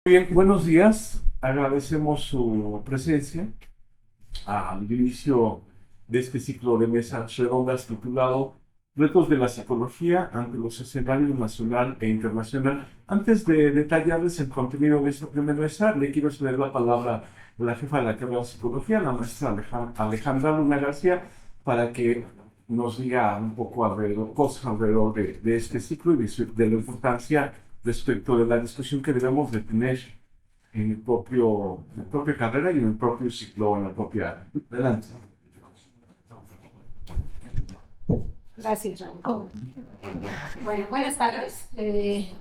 Bien, buenos días. Agradecemos su presencia al inicio de este ciclo de mesas redondas titulado Retos de la psicología ante los escenarios nacional e internacional. Antes de detallarles el contenido de esta primera mesa, le quiero ceder la palabra a la jefa de la carrera de psicología, la maestra Alejandra Luna García, para que nos diga un poco cosas alrededor de este ciclo y de la importancia respecto de la discusión que debemos de tener en la propia carrera y en el propio ciclo, en la propia... Adelante. Gracias, Raúl. Bueno, buenas tardes.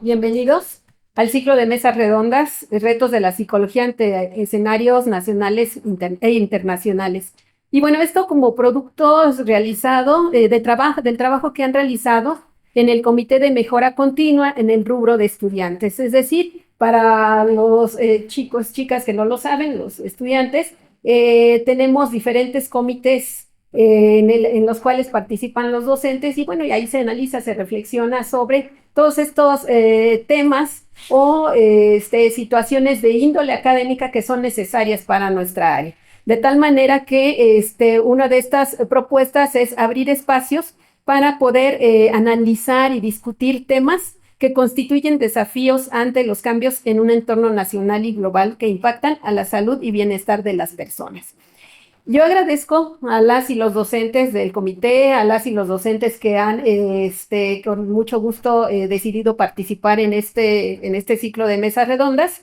Bienvenidos al ciclo de mesas redondas, retos de la psicología ante escenarios nacionales e internacionales. Y bueno, esto como producto realizado del trabajo que han realizado en el Comité de Mejora Continua en el rubro de estudiantes. Es decir, para los chicos, chicas que no lo saben, los estudiantes, tenemos diferentes comités en los cuales participan los docentes y bueno, y ahí se analiza, se reflexiona sobre todos estos temas o situaciones de índole académica que son necesarias para nuestra área. De tal manera que una de estas propuestas es abrir espacios para poder analizar y discutir temas que constituyen desafíos ante los cambios en un entorno nacional y global que impactan a la salud y bienestar de las personas. Yo agradezco a las y los docentes del comité, a las y los docentes que han con mucho gusto decidido participar en este ciclo de mesas redondas,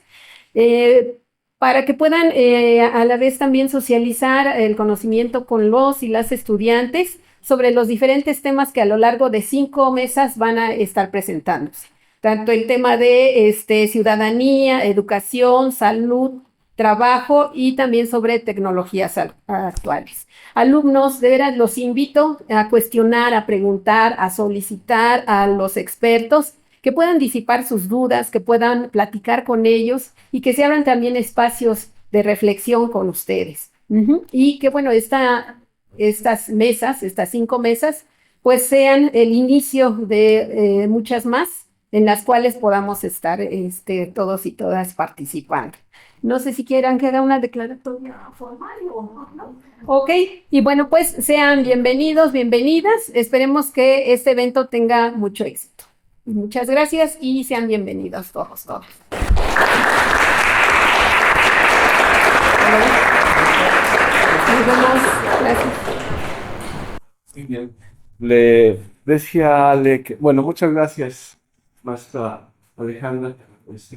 eh, para que puedan a la vez también socializar el conocimiento con los y las estudiantes sobre los diferentes temas que a lo largo de 5 mesas van a estar presentándose. Tanto el tema de ciudadanía, educación, salud, trabajo y también sobre tecnologías actuales. Alumnos, de veras los invito a cuestionar, a preguntar, a solicitar a los expertos que puedan disipar sus dudas, que puedan platicar con ellos y que se abran también espacios de reflexión con ustedes. Y que bueno, estas mesas, estas 5 mesas, pues sean el inicio de muchas más en las cuales podamos estar todos y todas participando. No sé si quieran que haga una declaratoria formal o no. Ok, y bueno, pues sean bienvenidos, bienvenidas. Esperemos que este evento tenga mucho éxito. Muchas gracias y sean bienvenidos todos, todos. Nos vemos. Gracias. Muy bien. Le decía Ale que, bueno, muchas gracias, maestra Alejandra.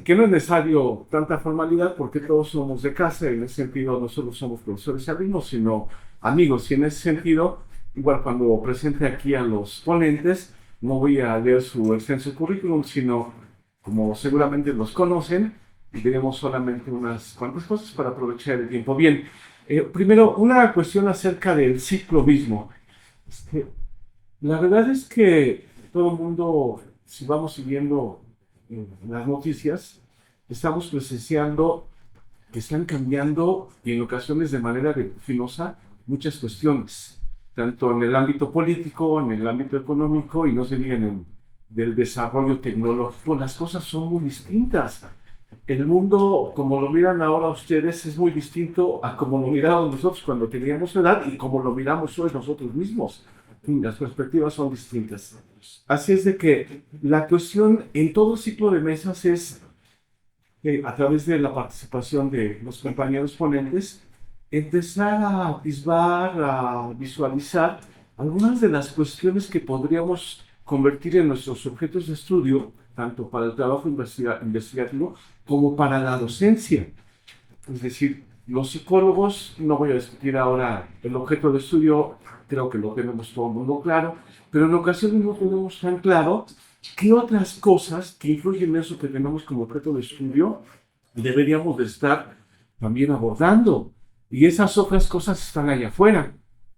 Que no es necesario tanta formalidad porque todos somos de casa, en ese sentido no solo somos profesores y alumnos, sino amigos. Y en ese sentido, igual cuando presente aquí a los ponentes, no voy a leer su extenso currículum, sino como seguramente los conocen, diremos solamente unas cuantas cosas para aprovechar el tiempo. Bien, primero, una cuestión acerca del ciclo mismo. La verdad es que todo el mundo, si vamos siguiendo las noticias, estamos presenciando que están cambiando y en ocasiones de manera vertiginosa muchas cuestiones, tanto en el ámbito político, en el ámbito económico y no se diga del desarrollo tecnológico. Las cosas son muy distintas. El mundo, como lo miran ahora ustedes, es muy distinto a como lo mirábamos nosotros cuando teníamos edad y como lo miramos hoy nosotros mismos. Las perspectivas son distintas. Así es de que la cuestión en todo ciclo de mesas es, a través de la participación de los compañeros ponentes, empezar a atisbar, a visualizar algunas de las cuestiones que podríamos convertir en nuestros objetos de estudio, tanto para el trabajo investigativo como para la docencia. Es decir, los psicólogos, no voy a discutir ahora el objeto de estudio, creo que lo tenemos todo el mundo claro, pero en ocasiones no tenemos tan claro qué otras cosas que influyen en eso que tenemos como objeto de estudio deberíamos de estar también abordando. Y esas otras cosas están allá afuera,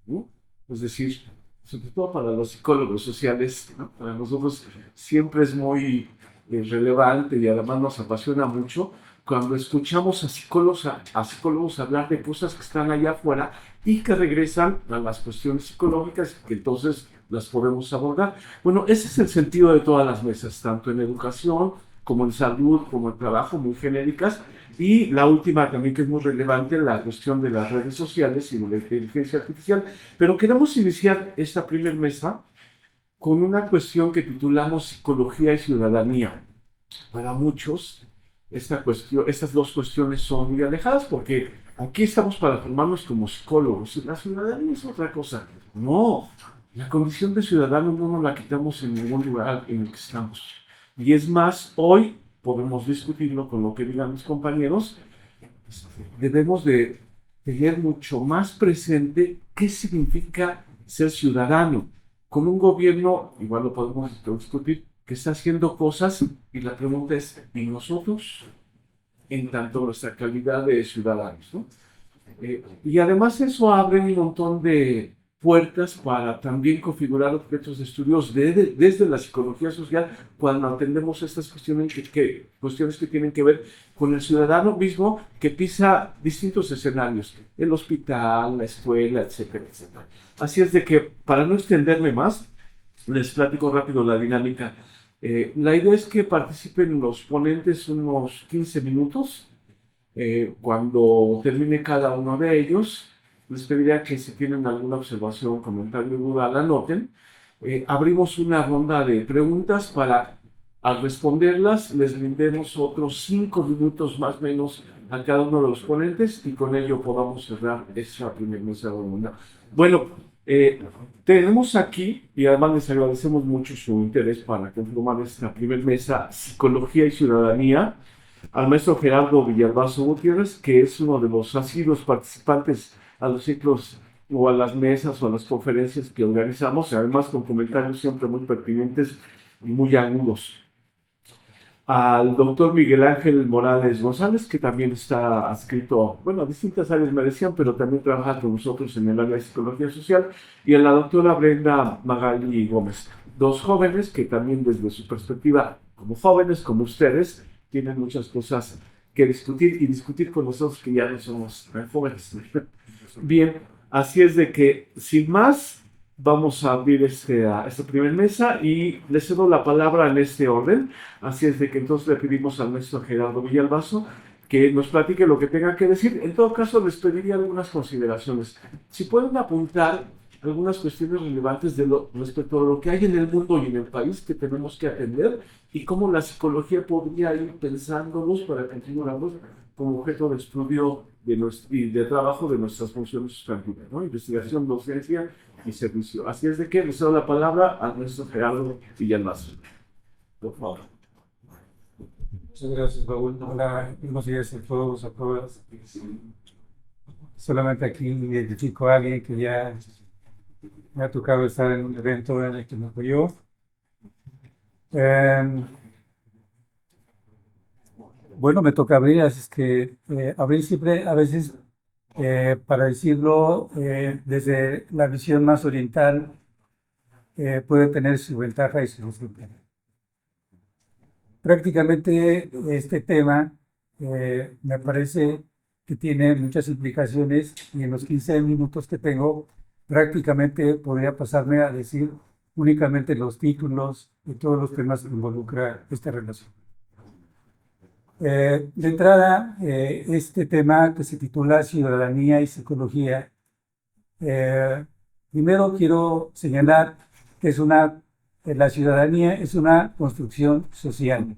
¿no? Es decir, sobre todo para los psicólogos sociales, ¿no? Para nosotros siempre es muy relevante y además nos apasiona mucho cuando escuchamos a psicólogos hablar de cosas que están allá afuera y que regresan a las cuestiones psicológicas que entonces las podemos abordar. Bueno, ese es el sentido de todas las mesas, tanto en educación como en salud, como en trabajo, muy genéricas. Y la última también que es muy relevante, la cuestión de las redes sociales y de la inteligencia artificial. Pero queremos iniciar esta primera mesa con una cuestión que titulamos Psicología y Ciudadanía. Para muchos, estas dos cuestiones son muy alejadas porque aquí estamos para formarnos como psicólogos y la ciudadanía es otra cosa. No, la condición de ciudadano no nos la quitamos en ningún lugar en el que estamos. Y es más, hoy podemos discutirlo con lo que digan mis compañeros, debemos de tener mucho más presente qué significa ser ciudadano. Con un gobierno, igual lo podemos discutir, que está haciendo cosas y la pregunta es, ¿y nosotros? En tanto nuestra calidad de ciudadanos, ¿no? Y además eso abre un montón de puertas para también configurar objetos de estudios desde la psicología social cuando atendemos estas cuestiones cuestiones que tienen que ver con el ciudadano mismo que pisa distintos escenarios, el hospital, la escuela, etcétera, etcétera. Así es de que, para no extenderme más, les platico rápido la dinámica. La idea es que participen los ponentes unos 15 minutos. Cuando termine cada uno de ellos, les pediría que si tienen alguna observación, comentario o duda, la anoten. Abrimos una ronda de preguntas para, al responderlas, les brindemos otros 5 minutos más o menos a cada uno de los ponentes y con ello podamos cerrar esta primera mesa ronda. Bueno, tenemos aquí, y además les agradecemos mucho su interés para conformar esta primera mesa, Psicología y Ciudadanía, al maestro Gerardo Villalbazo Gutiérrez, que es uno de los asiduos participantes a los ciclos o a las mesas o a las conferencias que organizamos, además con comentarios siempre muy pertinentes y muy agudos. Al doctor Miguel Ángel Morales González, que también está adscrito, bueno, a distintas áreas me decían, pero también trabaja con nosotros en el área de psicología social, y a la doctora Brenda Magali Gómez, dos jóvenes que también desde su perspectiva, como jóvenes, como ustedes, tienen muchas cosas que discutir y discutir con nosotros que ya no somos jóvenes. Bien, así es de que, sin más, vamos a abrir esta primera mesa y le cedo la palabra en este orden. Así es de que entonces le pedimos al maestro Gerardo Villalbazo que nos platique lo que tenga que decir. En todo caso, les pediría algunas consideraciones. Si pueden apuntar algunas cuestiones relevantes respecto a lo que hay en el mundo y en el país que tenemos que atender y cómo la psicología podría ir pensándolos para configurarlos como objeto de estudio y de trabajo de nuestras funciones sustantivas, ¿no? Investigación, docencia y servicio. Así es de que le cedo la palabra a nuestro Gerardo Villalbazo. Por favor. Muchas gracias, Raúl. Hola, buenos días a todos, a todas. Solamente aquí identifico a alguien que ya me ha tocado estar en un evento en el que me apoyó. Bueno, me toca abrir, así es que abrir siempre, a veces, para decirlo, desde la visión más oriental, puede tener su ventaja y su desventaja. Prácticamente este tema me parece que tiene muchas implicaciones y en los 15 minutos que tengo prácticamente podría pasarme a decir únicamente los títulos y todos los temas que involucra esta relación. De entrada, este tema que se titula Ciudadanía y Psicología, primero quiero señalar que la ciudadanía es una construcción social.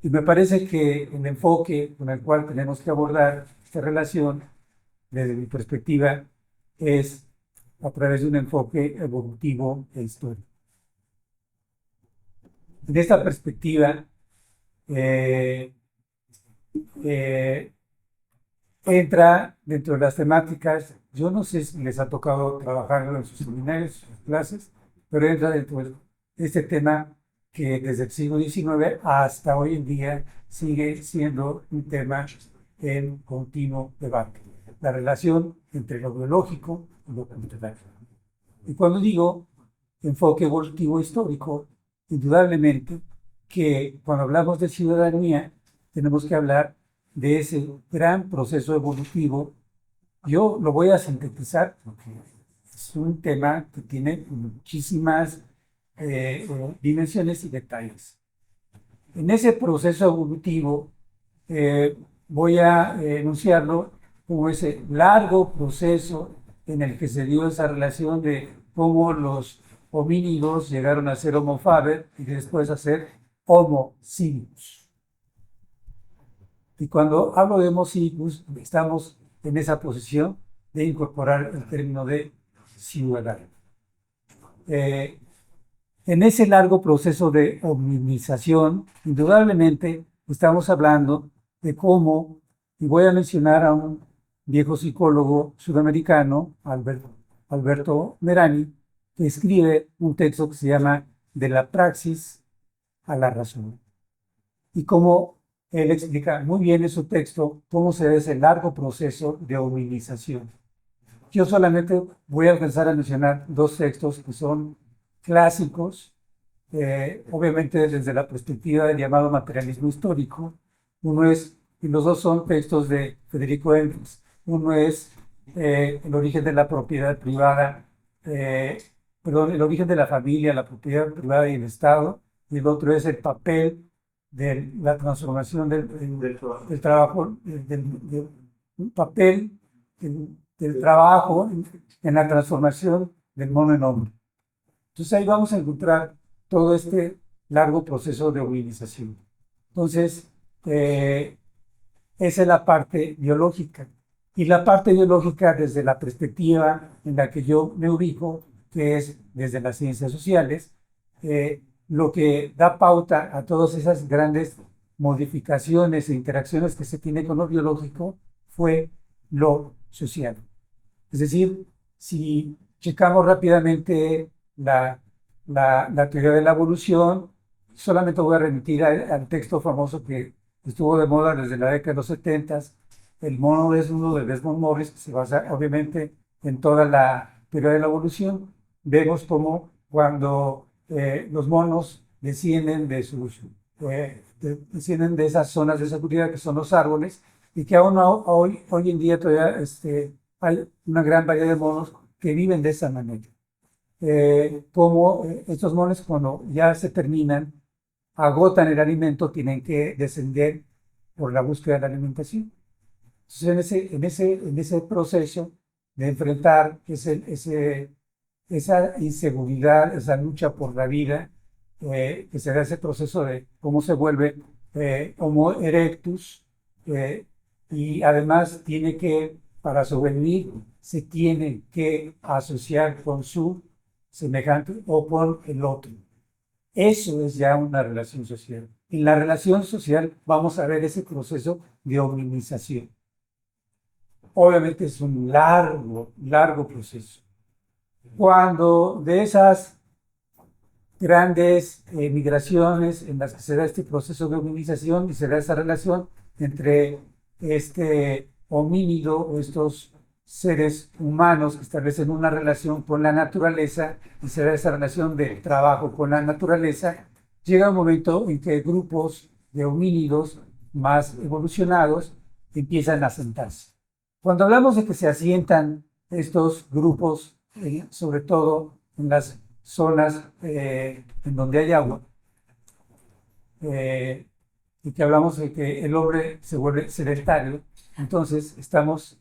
Y me parece que el enfoque con el cual tenemos que abordar esta relación, desde mi perspectiva, es a través de un enfoque evolutivo e histórico. En esta perspectiva, entra dentro de las temáticas, yo no sé si les ha tocado trabajarlo en sus seminarios, en sus clases, pero entra dentro de este tema que desde el siglo XIX hasta hoy en día sigue siendo un tema en continuo debate, la relación entre lo biológico y lo cultural. Y cuando digo enfoque evolutivo histórico, indudablemente que cuando hablamos de ciudadanía tenemos que hablar de ese gran proceso evolutivo. Yo lo voy a sintetizar porque es un tema que tiene muchísimas dimensiones y detalles. En ese proceso evolutivo voy a enunciarlo como ese largo proceso en el que se dio esa relación de cómo los homínidos llegaron a ser Homo faber y después a ser Homo silicus. Y cuando hablo de Homo silicus, estamos en esa posición de incorporar el término de ciudadano. En ese largo proceso de hominización, indudablemente estamos hablando de cómo, y voy a mencionar a un viejo psicólogo sudamericano, Alberto Merani, que escribe un texto que se llama De la praxis a la razón. Y cómo él explica muy bien en su texto cómo se ve ese largo proceso de hominización. Yo solamente voy a alcanzar a mencionar dos textos que son clásicos, obviamente desde la perspectiva del llamado materialismo histórico. Uno es, y los dos son textos de Federico Engels. Uno es el origen de la propiedad privada, el origen de la familia, la propiedad privada y el Estado, y el otro es el papel de la transformación del trabajo, del papel del trabajo en la transformación del mono en hombre. Entonces ahí vamos a encontrar todo este largo proceso de movilización. Entonces, esa es la parte biológica. Y la parte biológica desde la perspectiva en la que yo me ubico, que es desde las ciencias sociales, lo que da pauta a todas esas grandes modificaciones e interacciones que se tiene con lo biológico fue lo social. Es decir, si checamos rápidamente la teoría de la evolución, solamente voy a remitir al texto famoso que estuvo de moda desde la década de los 70, El mono desnudo de Desmond Morris, que se basa obviamente en toda la teoría de la evolución. Vemos cómo cuando los monos descienden descienden de esas zonas de seguridad que son los árboles, y que aún hoy en día todavía hay una gran variedad de monos que viven de esa manera. Como estos monos, cuando ya se terminan, agotan el alimento, tienen que descender por la búsqueda de la alimentación. Entonces, en ese proceso de enfrentar esa inseguridad, esa lucha por la vida, que se da ese proceso de cómo se vuelve Homo erectus, y además para sobrevivir, se tiene que asociar con su semejante o con el otro. Eso es ya una relación social. En la relación social vamos a ver ese proceso de hominización. Obviamente es un largo proceso. Cuando de esas grandes migraciones en las que se da este proceso de hominización y se da esa relación entre este homínido o estos seres humanos que establecen una relación con la naturaleza y se da esa relación de trabajo con la naturaleza, llega un momento en que grupos de homínidos más evolucionados empiezan a asentarse. Cuando hablamos de que se asientan estos grupos, sobre todo en las zonas en donde hay agua, y que hablamos de que el hombre se vuelve sedentario, entonces estamos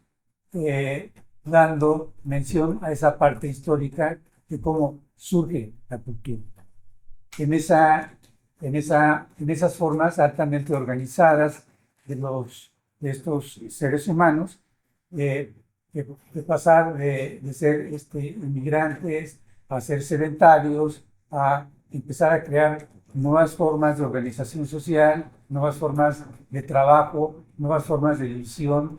dando mención a esa parte histórica de cómo surge la cultura. En esas formas altamente organizadas de estos seres humanos, de pasar de ser inmigrantes a ser sedentarios, a empezar a crear nuevas formas de organización social, nuevas formas de trabajo, nuevas formas de división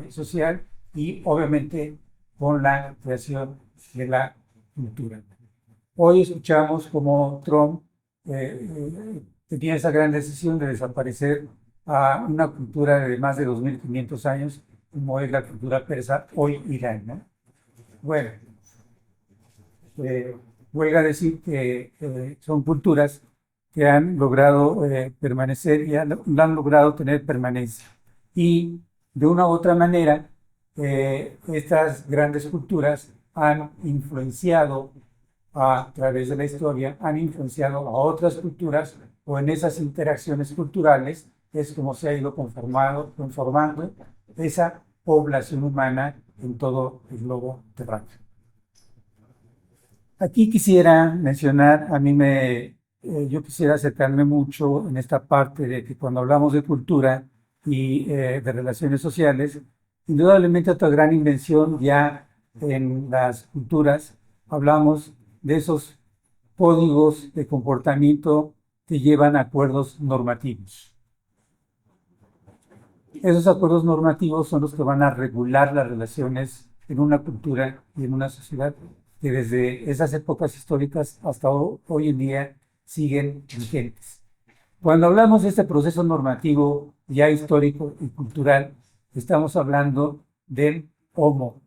social, y obviamente con la creación de la cultura. Hoy escuchamos cómo Trump tenía esa gran decisión de desaparecer a una cultura de más de 2500 años, como es la cultura persa, hoy Irán, ¿no? Bueno, huelga decir que son culturas que han logrado permanecer y han logrado tener permanencia. Y de una u otra manera, estas grandes culturas han influenciado a través de la historia, han influenciado a otras culturas o en esas interacciones culturales es como se ha ido conformando esa población humana en todo el globo terráqueo. Aquí quisiera mencionar, yo quisiera acercarme mucho en esta parte de que cuando hablamos de cultura y de relaciones sociales, indudablemente otra gran invención ya en las culturas, hablamos de esos códigos de comportamiento que llevan a acuerdos normativos. Esos acuerdos normativos son los que van a regular las relaciones en una cultura y en una sociedad que desde esas épocas históricas hasta hoy en día siguen vigentes. Cuando hablamos de este proceso normativo ya histórico y cultural, estamos hablando del Homo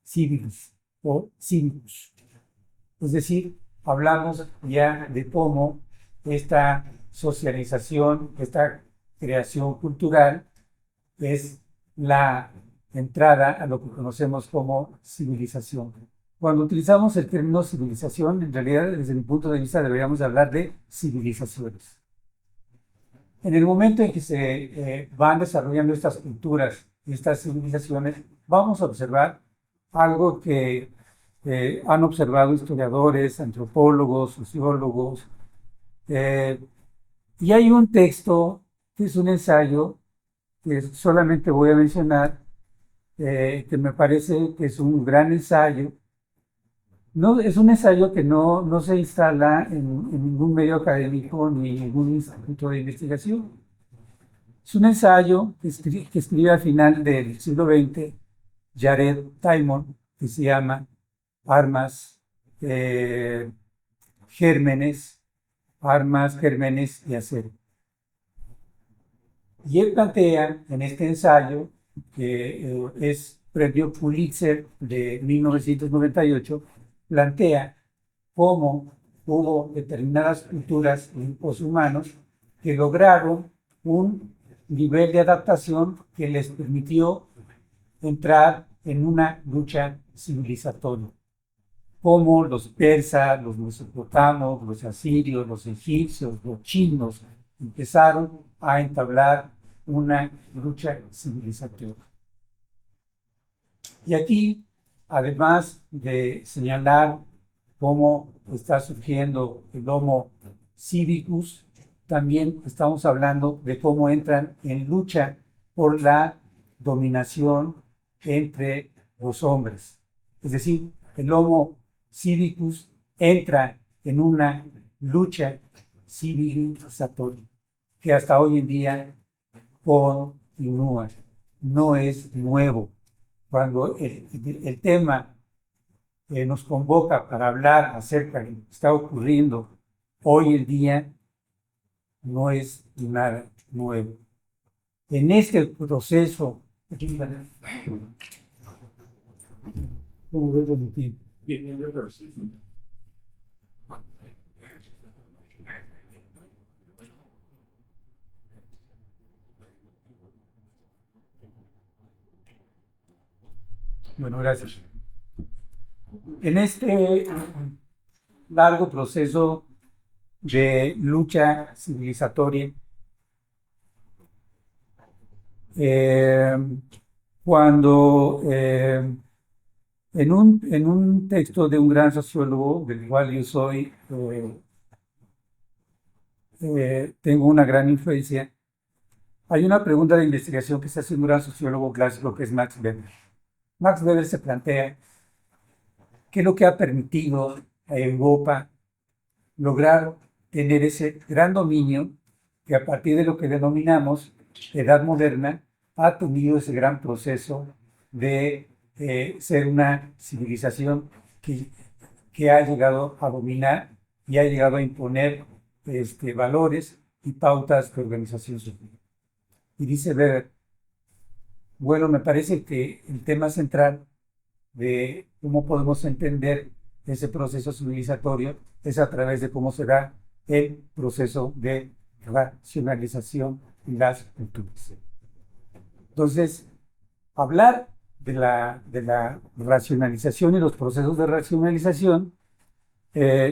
civilis o civicus. Es decir, hablamos ya de cómo esta socialización, esta creación cultural es la entrada a lo que conocemos como civilización. Cuando utilizamos el término civilización, en realidad, desde mi punto de vista, deberíamos hablar de civilizaciones. En el momento en que se van desarrollando estas culturas, estas civilizaciones, vamos a observar algo que han observado historiadores, antropólogos, sociólogos, y hay un texto que es un ensayo que solamente voy a mencionar, que me parece que es un gran ensayo. No, es un ensayo que no se instala en ningún medio académico ni en ningún instituto de investigación. Es un ensayo que escribe al final del siglo XX Jared Diamond, que se llama Armas, Gérmenes y Acero. Y él plantea en este ensayo, que es premio Pulitzer de 1998, plantea cómo hubo determinadas culturas y grupos humanos que lograron un nivel de adaptación que les permitió entrar en una lucha civilizatoria, como los persas, los mesopotamos, los asirios, los egipcios, los chinos empezaron a entablar una lucha civilizatoria. Y aquí, además de señalar cómo está surgiendo el Homo civicus, también estamos hablando de cómo entran en lucha por la dominación entre los hombres. Es decir, el Homo civicus entra en una lucha civilizatoria que hasta hoy en día continúa, no es nuevo. Cuando el tema nos convoca para hablar acerca de lo que está ocurriendo hoy en día, no es nada nuevo. En este proceso, bueno, gracias. En este largo proceso de lucha civilizatoria, cuando en un texto de un gran sociólogo, del cual yo soy, tengo una gran influencia, hay una pregunta de investigación que se hace un gran sociólogo clásico que es Max Weber. Max Weber se plantea qué es lo que ha permitido a Europa lograr tener ese gran dominio que a partir de lo que denominamos Edad Moderna ha tenido ese gran proceso de ser una civilización que ha llegado a dominar y ha llegado a imponer valores y pautas de organización social. Y dice Weber, bueno, me parece que el tema central de cómo podemos entender ese proceso civilizatorio es a través de cómo se da el proceso de racionalización en las culturas. Entonces, hablar de la racionalización y los procesos de racionalización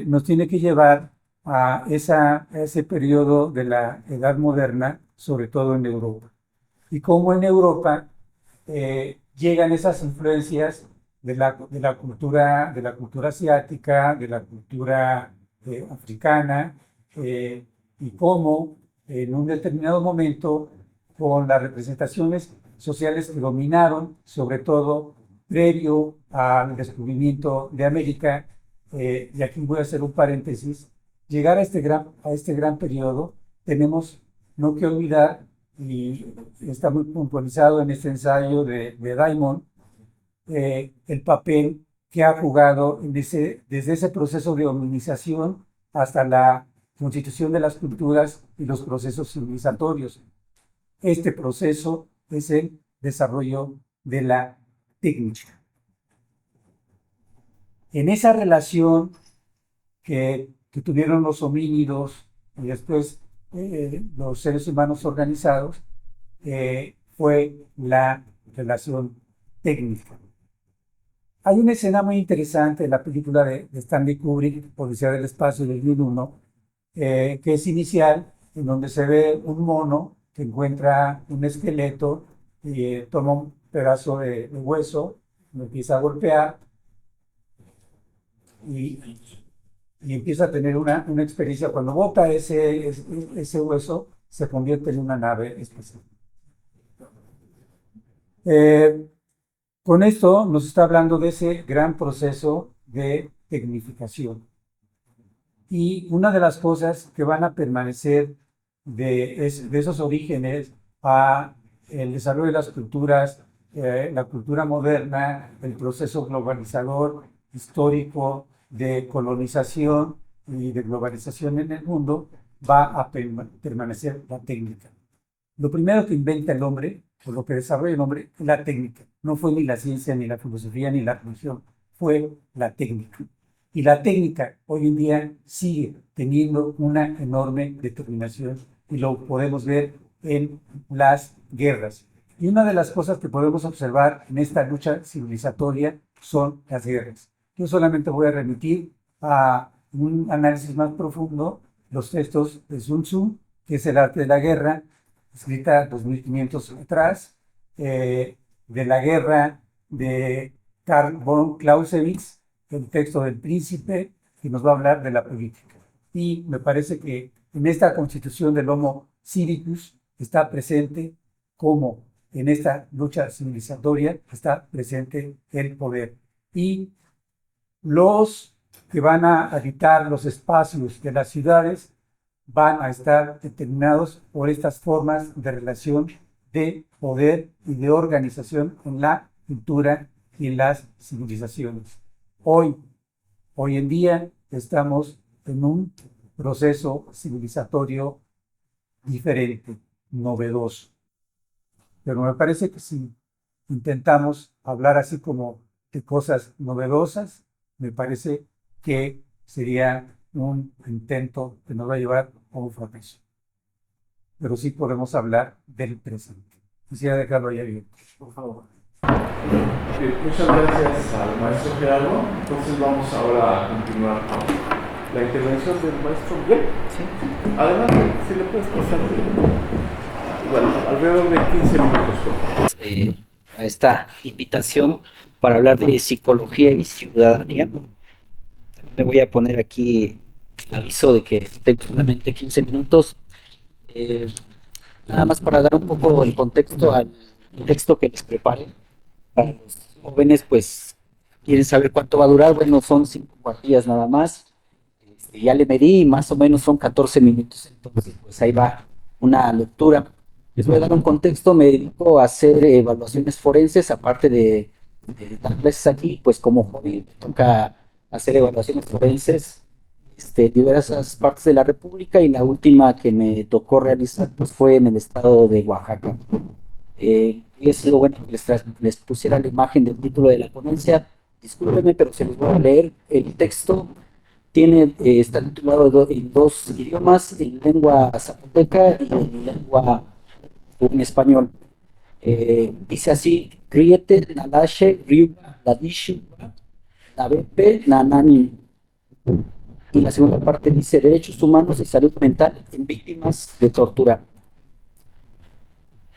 nos tiene que llevar a ese periodo de la Edad Moderna, sobre todo en Europa. Y cómo en Europa llegan esas influencias de la cultura asiática, de la cultura africana, y cómo en un determinado momento, con las representaciones sociales que dominaron, sobre todo previo al descubrimiento de América, y aquí voy a hacer un paréntesis, llegar a este gran periodo, tenemos no que olvidar, y está muy puntualizado en este ensayo de Diamond, el papel que ha jugado desde ese proceso de hominización hasta la constitución de las culturas y los procesos civilizatorios. Este proceso es el desarrollo de la técnica. En esa relación que tuvieron los homínidos y después los seres humanos organizados, fue la relación técnica. Hay una escena muy interesante en la película de Stanley Kubrick, Odisea del Espacio, del 2001, que es inicial, en donde se ve un mono que encuentra un esqueleto y toma un pedazo de hueso, lo empieza a golpear y empieza a tener una experiencia. Cuando bota ese hueso, se convierte en una nave espacial. Con esto nos está hablando de ese gran proceso de tecnificación. Y una de las cosas que van a permanecer de esos orígenes a el desarrollo de las culturas, la cultura moderna, el proceso globalizador histórico de colonización y de globalización en el mundo, va a permanecer la técnica. Lo primero que inventa el hombre, o lo que desarrolla el hombre, es la técnica. No fue ni la ciencia, ni la filosofía, ni la religión, fue la técnica. Y la técnica hoy en día sigue teniendo una enorme determinación y lo podemos ver en las guerras. Y una de las cosas que podemos observar en esta lucha civilizatoria son las guerras. Yo solamente voy a remitir a un análisis más profundo los textos de Sun Tzu, que es el arte de la guerra, escrita 2500 atrás, de la guerra de Karl von Clausewitz, el texto del Príncipe, que nos va a hablar de la política. Y me parece que en esta constitución del Homo civicus está presente, como en esta lucha civilizatoria está presente el poder. Y los que van a habitar los espacios de las ciudades van a estar determinados por estas formas de relación de poder y de organización en la cultura y en las civilizaciones. Hoy en día estamos en un proceso civilizatorio diferente, novedoso. Pero me parece que si intentamos hablar así como de cosas novedosas, me parece que sería un intento que nos va a llevar a un fracaso. Pero sí podemos hablar del presente. Quisiera dejarlo ahí abierto, por favor. Muchas gracias al maestro Gerardo. Entonces vamos ahora a continuar con la intervención del maestro Miguel. Sí. Adelante, si le puedes pasar alrededor de 15 minutos. A esta invitación para hablar de psicología y ciudadanía. Me voy a poner aquí el aviso de que tengo solamente 15 minutos. Nada más para dar un poco el contexto al texto que les preparé. Para los jóvenes, pues, quieren saber cuánto va a durar. Bueno, son 5 cuartillas nada más. Ya le medí y más o menos son 14 minutos. Entonces, pues ahí va una lectura. Les voy a dar un contexto. Me dedico a hacer evaluaciones forenses, aparte de dar clases aquí, pues como hobby me toca hacer evaluaciones forenses de diversas partes de la República, y la última que me tocó realizar pues fue en el estado de Oaxaca. Hubiera sido bueno que les pusiera la imagen del título de la ponencia. Discúlpenme, pero se los voy a leer. El texto está titulado en 2 idiomas, en lengua zapoteca y en lengua en español. Dice así: Riete Nalashe Ryuga Ladishu Nabepe Nanani. y la segunda parte dice Derechos Humanos y Salud Mental en Víctimas de Tortura.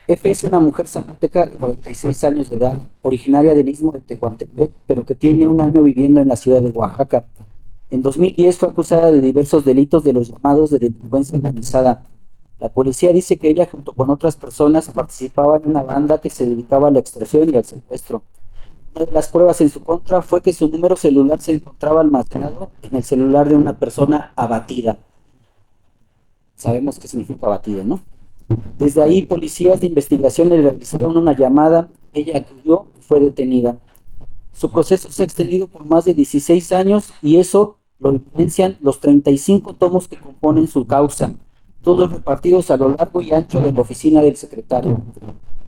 F es una mujer zapoteca de 46 años de edad, originaria del istmo de Tehuantepec, pero que tiene un año viviendo en la ciudad de Oaxaca. En 2010 fue acusada de diversos delitos de los llamados de delincuencia organizada. La policía dice que ella, junto con otras personas, participaba en una banda que se dedicaba a la extorsión y al secuestro. Una de las pruebas en su contra fue que su número celular se encontraba almacenado en el celular de una persona abatida. Sabemos qué significa abatida, ¿no? Desde ahí, policías de investigación le realizaron una llamada, ella acudió y fue detenida. Su proceso se ha extendido por más de 16 años y eso lo evidencian los 35 tomos que componen su causa, todos repartidos a lo largo y ancho de la oficina del secretario.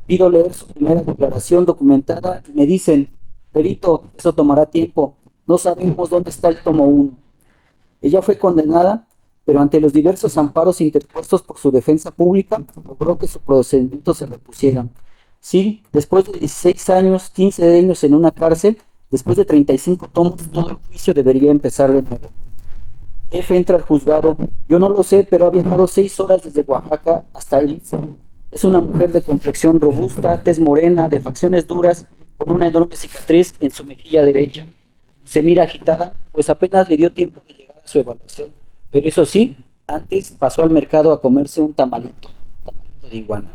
Pido leer su primera declaración documentada y me dicen, perito, eso tomará tiempo, no sabemos dónde está el tomo 1. Ella fue condenada, pero ante los diversos amparos interpuestos por su defensa pública, logró que su procedimiento se repusiera. Sí, después de 16 años, 15 años en una cárcel, después de 35 tomos, todo el juicio debería empezar de nuevo. F entra al juzgado. Yo no lo sé, pero ha viajado 6 horas desde Oaxaca hasta el Istmo. Es una mujer de complexión robusta, tez morena, de facciones duras, con una enorme cicatriz en su mejilla derecha. Se mira agitada, pues apenas le dio tiempo de llegar a su evaluación. Pero eso sí, antes pasó al mercado a comerse un tamalito de iguana.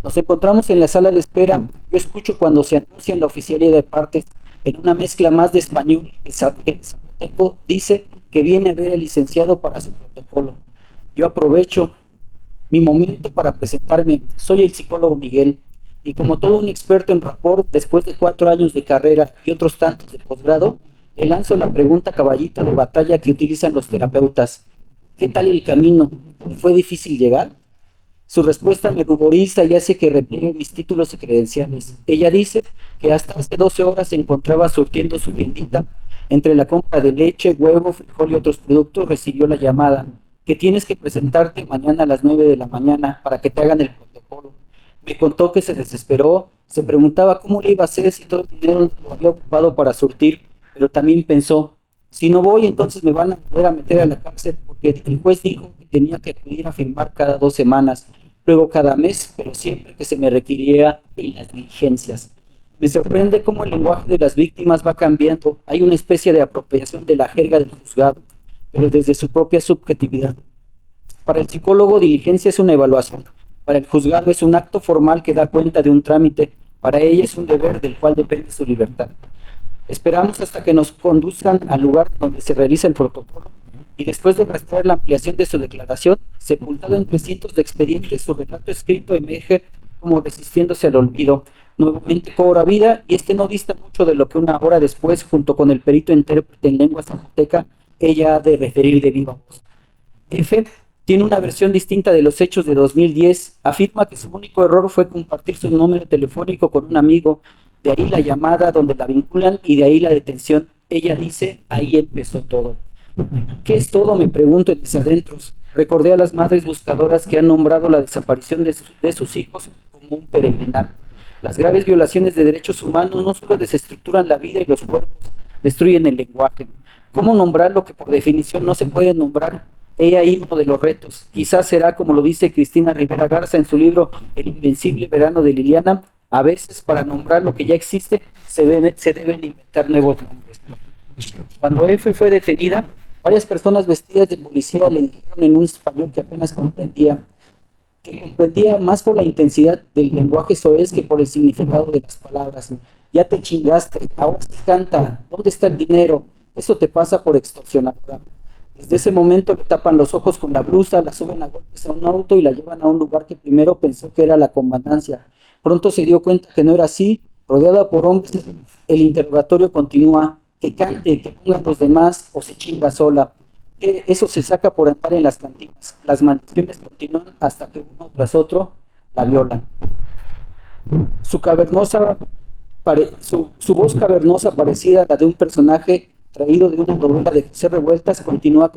Nos encontramos en la sala de espera. Yo escucho cuando se anuncia en la oficialía de partes, en una mezcla más de español que zapoteco, dice que viene a ver al licenciado para su protocolo. Yo aprovecho mi momento para presentarme. Soy el psicólogo Miguel, y como todo un experto en rapport, después de 4 años de carrera y otros tantos de posgrado, le lanzo la pregunta caballita de batalla que utilizan los terapeutas. ¿Qué tal el camino? ¿Fue difícil llegar? Su respuesta me ruboriza y hace que repliegue mis títulos y credenciales. Ella dice que hasta hace 12 horas se encontraba surtiendo su tiendita. Entre la compra de leche, huevo, frijol y otros productos recibió la llamada que tienes que presentarte mañana a las 9 de la mañana para que te hagan el protocolo. Me contó que se desesperó, se preguntaba cómo le iba a hacer si todo el dinero lo había ocupado para surtir, pero también pensó, si no voy entonces me van a poder a meter a la cárcel porque el juez dijo que tenía que acudir a firmar cada 2 semanas, luego cada mes, pero siempre que se me requiriera en las diligencias. Me sorprende cómo el lenguaje de las víctimas va cambiando. Hay una especie de apropiación de la jerga del juzgado, pero desde su propia subjetividad. Para el psicólogo, diligencia es una evaluación. Para el juzgado es un acto formal que da cuenta de un trámite. Para ella es un deber del cual depende su libertad. Esperamos hasta que nos conduzcan al lugar donde se realiza el protocolo y después de rastrear la ampliación de su declaración, sepultado entre cientos de expedientes, su relato escrito emerge como resistiéndose al olvido. Nuevamente cobra vida y no dista mucho de lo que una hora después, junto con el perito intérprete en lengua zapoteca, ella ha de referir de viva voz. F tiene una versión distinta de los hechos de 2010. Afirma que su único error fue compartir su número telefónico con un amigo. De ahí la llamada donde la vinculan y de ahí la detención. Ella dice, ahí empezó todo. ¿Qué es todo? Me pregunto en mis adentros. Recordé a las madres buscadoras que han nombrado la desaparición de sus hijos como un peregrinar. Las graves violaciones de derechos humanos no solo desestructuran la vida y los cuerpos, destruyen el lenguaje. ¿Cómo nombrar lo que por definición no se puede nombrar? He ahí uno de los retos. Quizás será, como lo dice Cristina Rivera Garza en su libro El invencible verano de Liliana, a veces para nombrar lo que ya existe se deben inventar nuevos nombres. Cuando F fue detenida, varias personas vestidas de policía le dijeron en un español que apenas comprendía, que comprendía más por la intensidad del lenguaje soez que por el significado de las palabras. Ya te chingaste, ahora se canta, ¿dónde está el dinero? Eso te pasa por extorsionadora. Desde ese momento le tapan los ojos con la blusa, la suben a golpes a un auto y la llevan a un lugar que primero pensó que era la comandancia. Pronto se dio cuenta que no era así. Rodeada por hombres, el interrogatorio continúa. Que cante, que pongan los demás o se chinga sola. Eso se saca por andar en las cantinas. Las maldiciones continúan hasta que uno tras otro la violan. Su voz cavernosa, parecida a la de un personaje traído de una novela de José Revueltas, continúa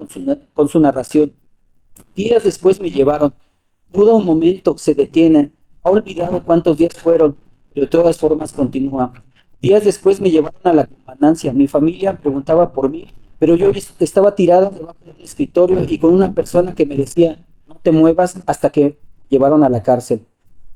con su narración. Días después me llevaron. Duda un momento, se detiene. Ha olvidado cuántos días fueron, pero de todas formas continúa. Días después me llevaron a la comandancia. Mi familia preguntaba por mí, pero yo estaba tirada debajo del escritorio y con una persona que me decía, no te muevas hasta que llevaron a la cárcel.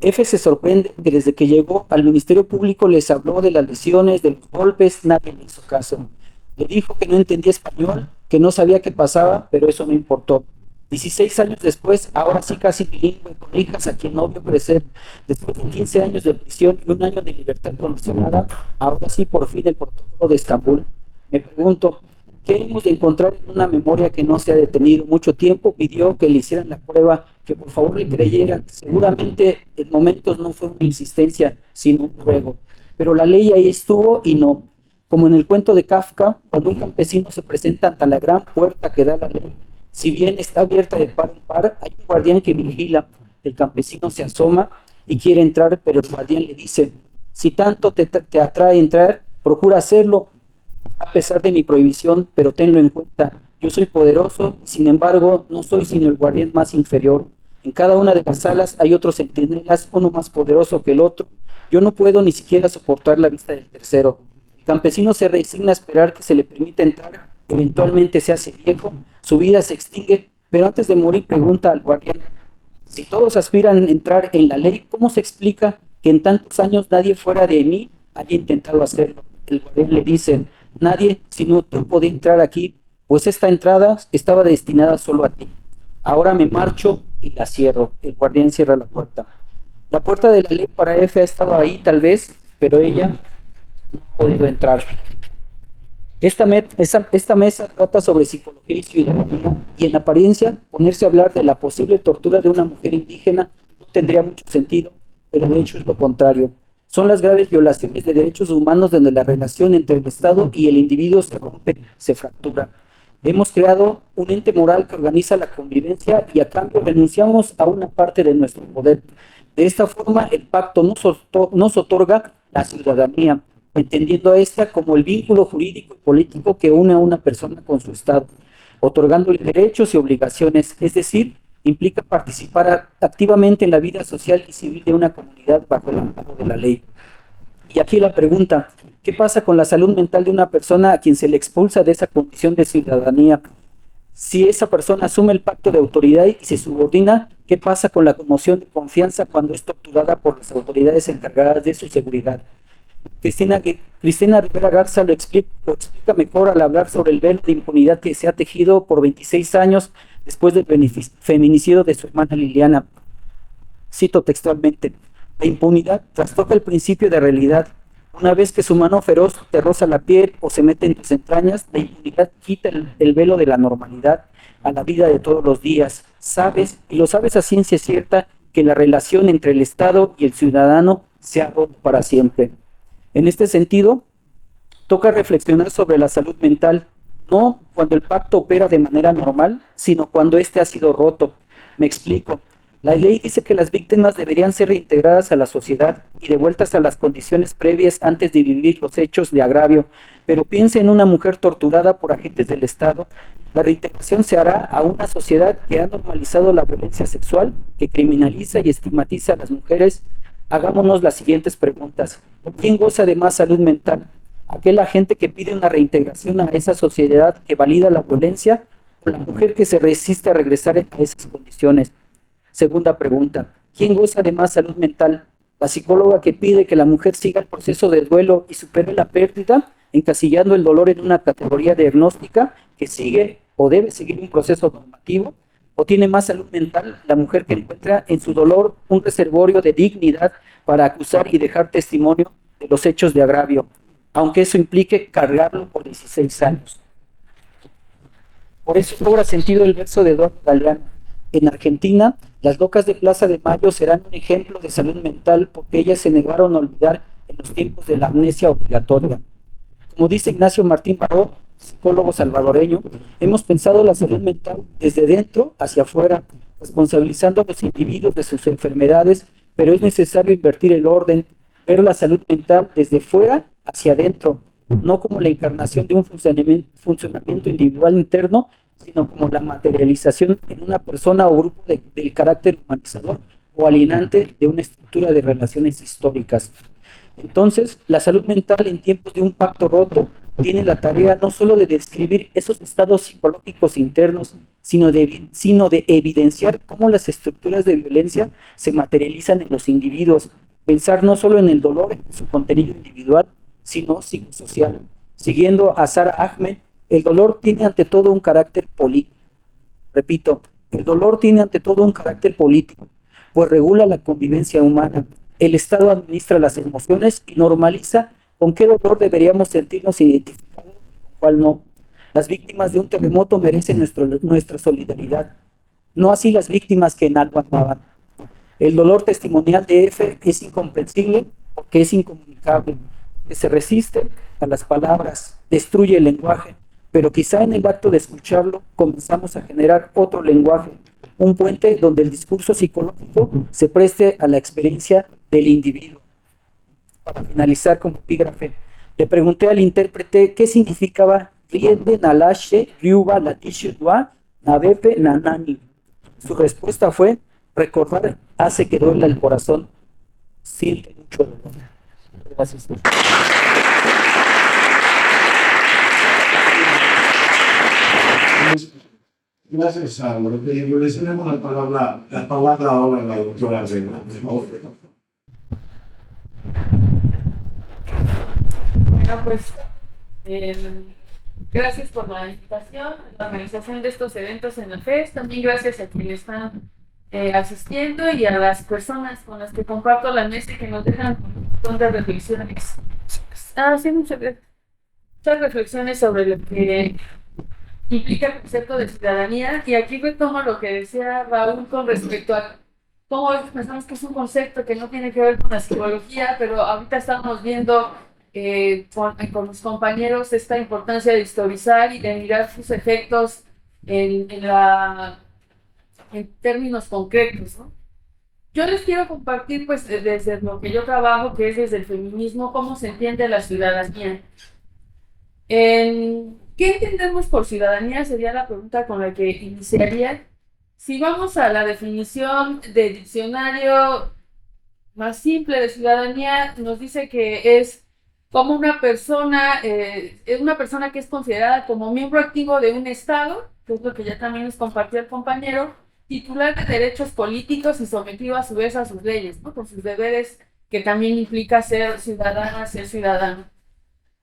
F se sorprende que desde que llegó al Ministerio Público les habló de las lesiones, de los golpes, nadie le hizo caso. Le dijo que no entendía español, que no sabía qué pasaba, pero eso no importó. 16 años después, ahora sí casi bilingüe, con hijas a quien no vio crecer, después de 15 años de prisión y un año de libertad condicionada, ahora sí por fin el protocolo de Estambul. Me pregunto, ¿qué hemos de encontrar en una memoria que no se ha detenido mucho tiempo? Pidió que le hicieran la prueba, que por favor le creyeran. Seguramente en momentos no fue una insistencia, sino un ruego. Pero la ley ahí estuvo y no. Como en el cuento de Kafka, cuando un campesino se presenta ante la gran puerta que da la ley, si bien está abierta de par en par, hay un guardián que vigila. El campesino se asoma y quiere entrar, pero el guardián le dice, si tanto te atrae entrar, procura hacerlo, a pesar de mi prohibición, pero tenlo en cuenta, yo soy poderoso, sin embargo, no soy sino el guardián más inferior. En cada una de las salas hay otros centinelas, uno más poderoso que el otro. Yo no puedo ni siquiera soportar la vista del tercero. El campesino se resigna a esperar que se le permita entrar, eventualmente se hace viejo, su vida se extingue, pero antes de morir pregunta al guardián, si todos aspiran a entrar en la ley, ¿cómo se explica que en tantos años nadie fuera de mí haya intentado hacerlo? El guardián le dice, nadie sino tú podía entrar aquí, pues esta entrada estaba destinada solo a ti. Ahora me marcho y la cierro. El guardián cierra la puerta. La puerta de la ley para F ha estado ahí tal vez, pero ella no ha podido entrar. Esta mesa trata sobre psicología y ciudadanía y en apariencia ponerse a hablar de la posible tortura de una mujer indígena no tendría mucho sentido, pero de hecho es lo contrario. Son las graves violaciones de derechos humanos donde la relación entre el Estado y el individuo se rompe, se fractura. Hemos creado un ente moral que organiza la convivencia y a cambio renunciamos a una parte de nuestro poder. De esta forma, el pacto nos otorga la ciudadanía, entendiendo a esta como el vínculo jurídico y político que une a una persona con su Estado, otorgándole derechos y obligaciones, es decir, implica participar activamente en la vida social y civil de una comunidad bajo el amparo de la ley. Y aquí la pregunta, ¿qué pasa con la salud mental de una persona a quien se le expulsa de esa condición de ciudadanía? Si esa persona asume el pacto de autoridad y se subordina, ¿qué pasa con la conmoción de confianza cuando es torturada por las autoridades encargadas de su seguridad? Cristina Rivera Garza lo explica mejor al hablar sobre el velo de impunidad que se ha tejido por 26 años después del feminicidio de su hermana Liliana. Cito textualmente, la impunidad trastoca el principio de realidad. Una vez que su mano feroz te roza la piel o se mete en tus entrañas, la impunidad quita el velo de la normalidad a la vida de todos los días. Sabes, y lo sabes a ciencia cierta, que la relación entre el Estado y el ciudadano se ha roto para siempre. En este sentido, toca reflexionar sobre la salud mental, no cuando el pacto opera de manera normal, sino cuando éste ha sido roto. Me explico. La ley dice que las víctimas deberían ser reintegradas a la sociedad y devueltas a las condiciones previas antes de vivir los hechos de agravio, pero piense en una mujer torturada por agentes del Estado. La reintegración se hará a una sociedad que ha normalizado la violencia sexual, que criminaliza y estigmatiza a las mujeres. Hagámonos las siguientes preguntas. ¿Quién goza de más salud mental? ¿Aquel agente que pide una reintegración a esa sociedad que valida la violencia o la mujer que se resiste a regresar a esas condiciones? Segunda pregunta. ¿Quién goza de más salud mental? ¿La psicóloga que pide que la mujer siga el proceso de duelo y supere la pérdida, encasillando el dolor en una categoría diagnóstica que sigue o debe seguir un proceso normativo? ¿O tiene más salud mental la mujer que encuentra en su dolor un reservorio de dignidad para acusar y dejar testimonio de los hechos de agravio, aunque eso implique cargarlo por 16 años? Por eso cobra sentido el verso de Eduardo Galeano. En Argentina, las locas de Plaza de Mayo serán un ejemplo de salud mental porque ellas se negaron a olvidar en los tiempos de la amnesia obligatoria. Como dice Ignacio Martín Baró, psicólogo salvadoreño, hemos pensado la salud mental desde dentro hacia afuera, responsabilizando a los individuos de sus enfermedades, pero es necesario invertir el orden, ver la salud mental desde fuera hacia adentro, no como la encarnación de un funcionamiento individual interno, sino como la materialización en una persona o grupo del carácter humanizador o alienante de una estructura de relaciones históricas. Entonces, la salud mental en tiempos de un pacto roto tiene la tarea no solo de describir esos estados psicológicos internos, sino de evidenciar cómo las estructuras de violencia se materializan en los individuos, pensar no solo en el dolor en su contenido individual, sino psicosocial. Siguiendo a Sara Ahmed, el dolor tiene ante todo un carácter político. Repito, el dolor tiene ante todo un carácter político, pues regula la convivencia humana. El Estado administra las emociones y normaliza con qué dolor deberíamos sentirnos identificados, cuál no. Las víctimas de un terremoto merecen nuestra solidaridad, no así las víctimas que en algo andaban. El dolor testimonial de F es incomprensible porque es incomunicable, que se resiste a las palabras, destruye el lenguaje, pero quizá en el acto de escucharlo comenzamos a generar otro lenguaje, un puente donde el discurso psicológico se preste a la experiencia del individuo. Para finalizar como epígrafe, le pregunté al intérprete qué significaba Riende Nalashe Ryuba Latishu Dua Nabepe Nanani. Su respuesta fue: recordar hace que duela el corazón, siente mucho dolor. Gracias. Gracias a lo que le tenemos la palabra ahora a la doctora Reina. Bueno, pues gracias por la invitación, la organización de estos eventos en la FES. También gracias a quienes están asistiendo y a las personas con las que comparto la mesa y que nos dejan un montón de reflexiones. Sí, muchas gracias. Muchas reflexiones sobre lo que implica el concepto de ciudadanía. Y aquí retomo lo que decía Raúl con respecto a cómo pensamos que es un concepto que no tiene que ver con la psicología, pero ahorita estamos viendo con los compañeros esta importancia de historizar y de mirar sus efectos en términos concretos, ¿no? Yo les quiero compartir, pues, desde lo que yo trabajo, que es desde el feminismo, cómo se entiende la ciudadanía. ¿Qué entendemos por ciudadanía? Sería la pregunta con la que iniciaría. Si vamos a la definición de diccionario más simple de ciudadanía, nos dice que es como una persona que es considerada como miembro activo de un Estado, que es lo que ya también les compartió el compañero, titular de derechos políticos y sometido a su vez a sus leyes, ¿no? Con sus deberes, que también implica ser ciudadana, ser ciudadano.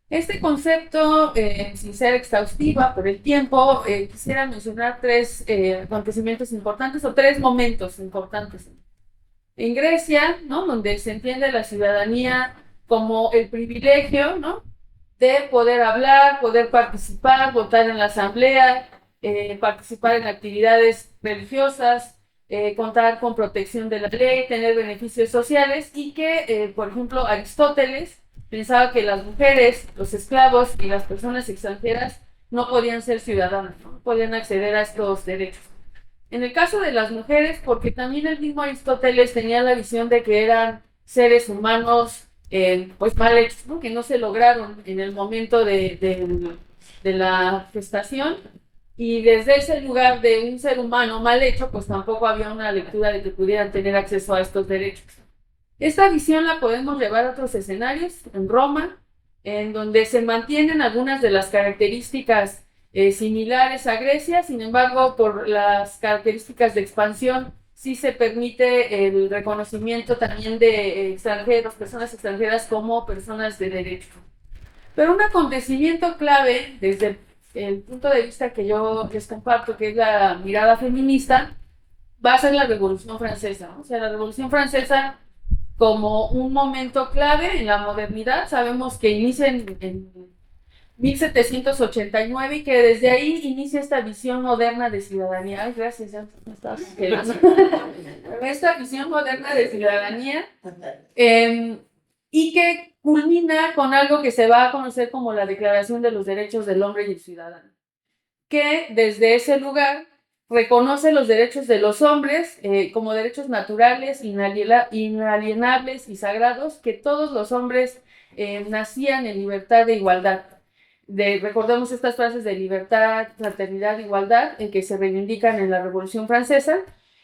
Este concepto, sin ser exhaustiva por el tiempo, quisiera mencionar tres acontecimientos importantes o tres momentos importantes. En Grecia, ¿no? Donde se entiende la ciudadanía como el privilegio, ¿no? De poder hablar, poder participar, votar en la asamblea, participar en actividades religiosas, contar con protección de la ley, tener beneficios sociales, y que, por ejemplo, Aristóteles pensaba que las mujeres, los esclavos y las personas extranjeras no podían ser ciudadanos, no podían acceder a estos derechos. En el caso de las mujeres, porque también el mismo Aristóteles tenía la visión de que eran seres humanos pues mal hechos, ¿no? Que no se lograron en el momento de la gestación, y desde ese lugar de un ser humano mal hecho, pues tampoco había una lectura de que pudieran tener acceso a estos derechos. Esta visión la podemos llevar a otros escenarios, en Roma, en donde se mantienen algunas de las características similares a Grecia. Sin embargo, por las características de expansión, sí se permite el reconocimiento también de extranjeros, personas extranjeras como personas de derecho. Pero un acontecimiento clave, desde el punto de vista que yo les comparto, que es la mirada feminista, va a ser la Revolución Francesa, ¿no? O sea, la Revolución Francesa como un momento clave en la modernidad. Sabemos que inicia en 1789 y que desde ahí inicia esta visión moderna de ciudadanía. Ay, gracias, ya me estaba quedando. Esta visión moderna de ciudadanía, y que culmina con algo que se va a conocer como la Declaración de los Derechos del Hombre y el Ciudadano, que desde ese lugar reconoce los derechos de los hombres como derechos naturales, inalienables y sagrados, que todos los hombres nacían en libertad de igualdad. Recordemos estas frases de libertad, fraternidad, igualdad, que se reivindican en la Revolución Francesa.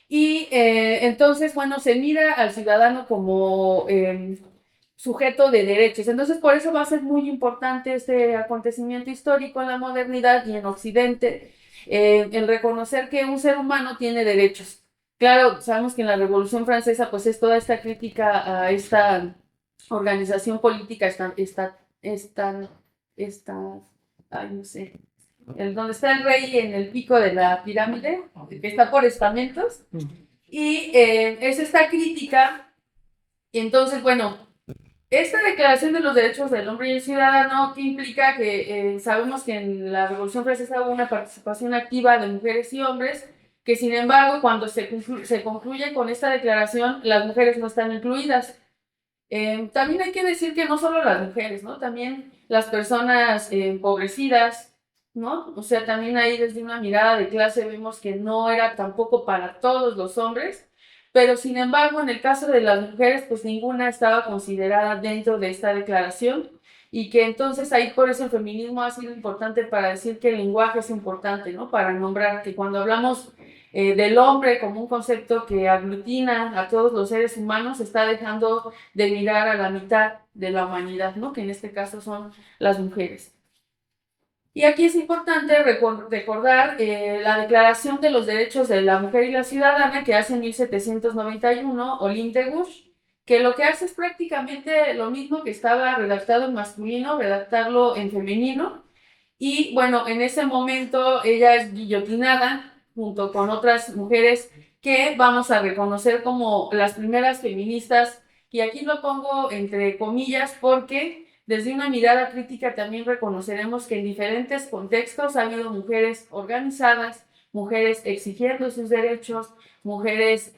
Y entonces, bueno, se mira al ciudadano como sujeto de derechos. Entonces, por eso va a ser muy importante este acontecimiento histórico en la modernidad y en Occidente, el reconocer que un ser humano tiene derechos. Claro, sabemos que en la Revolución Francesa, pues es toda esta crítica a esta organización política, ay, no sé, donde está el rey en el pico de la pirámide, que está por estamentos, y es esta crítica. Y entonces, bueno, esta Declaración de los Derechos del Hombre y el Ciudadano, que implica que sabemos que en la Revolución Francesa hubo una participación activa de mujeres y hombres, que sin embargo, cuando se concluye con esta declaración, las mujeres no están incluidas. También hay que decir que no solo las mujeres, ¿no? También las personas empobrecidas, ¿no? O sea, también ahí desde una mirada de clase vemos que no era tampoco para todos los hombres, pero sin embargo, en el caso de las mujeres, pues ninguna estaba considerada dentro de esta declaración y que entonces ahí por eso el feminismo ha sido importante para decir que el lenguaje es importante, ¿no? Para nombrar que cuando hablamos del hombre como un concepto que aglutina a todos los seres humanos, está dejando de mirar a la mitad de la humanidad, ¿no? Que en este caso son las mujeres. Y aquí es importante recordar la Declaración de los Derechos de la Mujer y la Ciudadana que hace en 1791 Olympe de Gouges, que lo que hace es prácticamente lo mismo que estaba redactado en masculino, redactarlo en femenino. Y bueno, en ese momento ella es guillotinada junto con otras mujeres que vamos a reconocer como las primeras feministas, y aquí lo pongo entre comillas porque desde una mirada crítica también reconoceremos que en diferentes contextos ha habido mujeres organizadas, mujeres exigiendo sus derechos, mujeres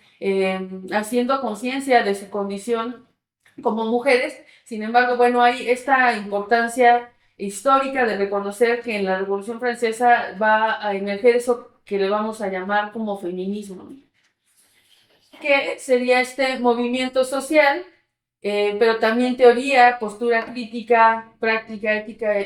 haciendo conciencia de su condición como mujeres. Sin embargo, bueno, hay esta importancia histórica de reconocer que en la Revolución Francesa va a emerger eso que le vamos a llamar como feminismo, que sería este movimiento social, pero también teoría, postura crítica, práctica ética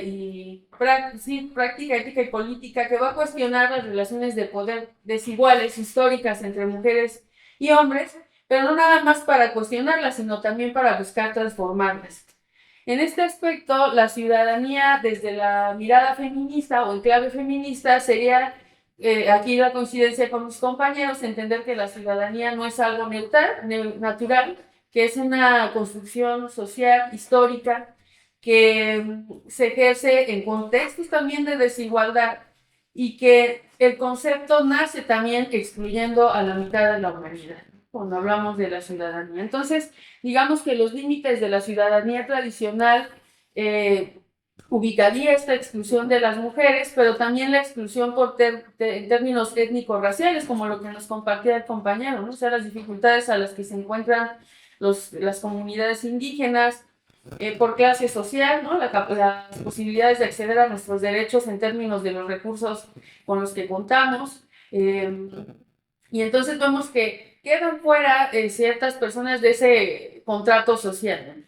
práctica ética y política que va a cuestionar las relaciones de poder desiguales históricas entre mujeres y hombres, pero no nada más para cuestionarlas, sino también para buscar transformarlas. En este aspecto, la ciudadanía desde la mirada feminista o en clave feminista sería, aquí la coincidencia con mis compañeros, entender que la ciudadanía no es algo natural, que es una construcción social, histórica, que se ejerce en contextos también de desigualdad y que el concepto nace también excluyendo a la mitad de la humanidad cuando hablamos de la ciudadanía. Entonces, digamos que los límites de la ciudadanía tradicional ubicaría esta exclusión de las mujeres, pero también la exclusión en términos étnico-raciales, como lo que nos compartía el compañero, ¿no? O sea, las dificultades a las que se encuentran las comunidades indígenas, por clase social, ¿no? Las posibilidades de acceder a nuestros derechos en términos de los recursos con los que contamos. Y entonces vemos que quedan fuera ciertas personas de ese contrato social.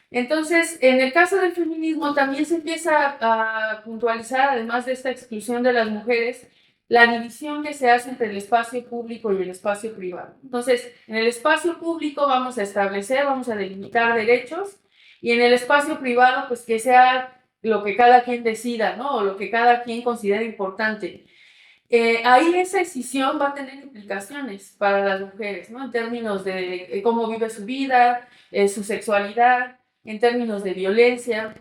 Entonces, en el caso del feminismo también se empieza a puntualizar, además de esta exclusión de las mujeres, la división que se hace entre el espacio público y el espacio privado. Entonces, en el espacio público vamos a delimitar derechos, y en el espacio privado, pues que sea lo que cada quien decida, ¿no? O lo que cada quien considere importante. Ahí esa decisión va a tener implicaciones para las mujeres, ¿no? En términos de cómo vive su vida, su sexualidad, en términos de violencia.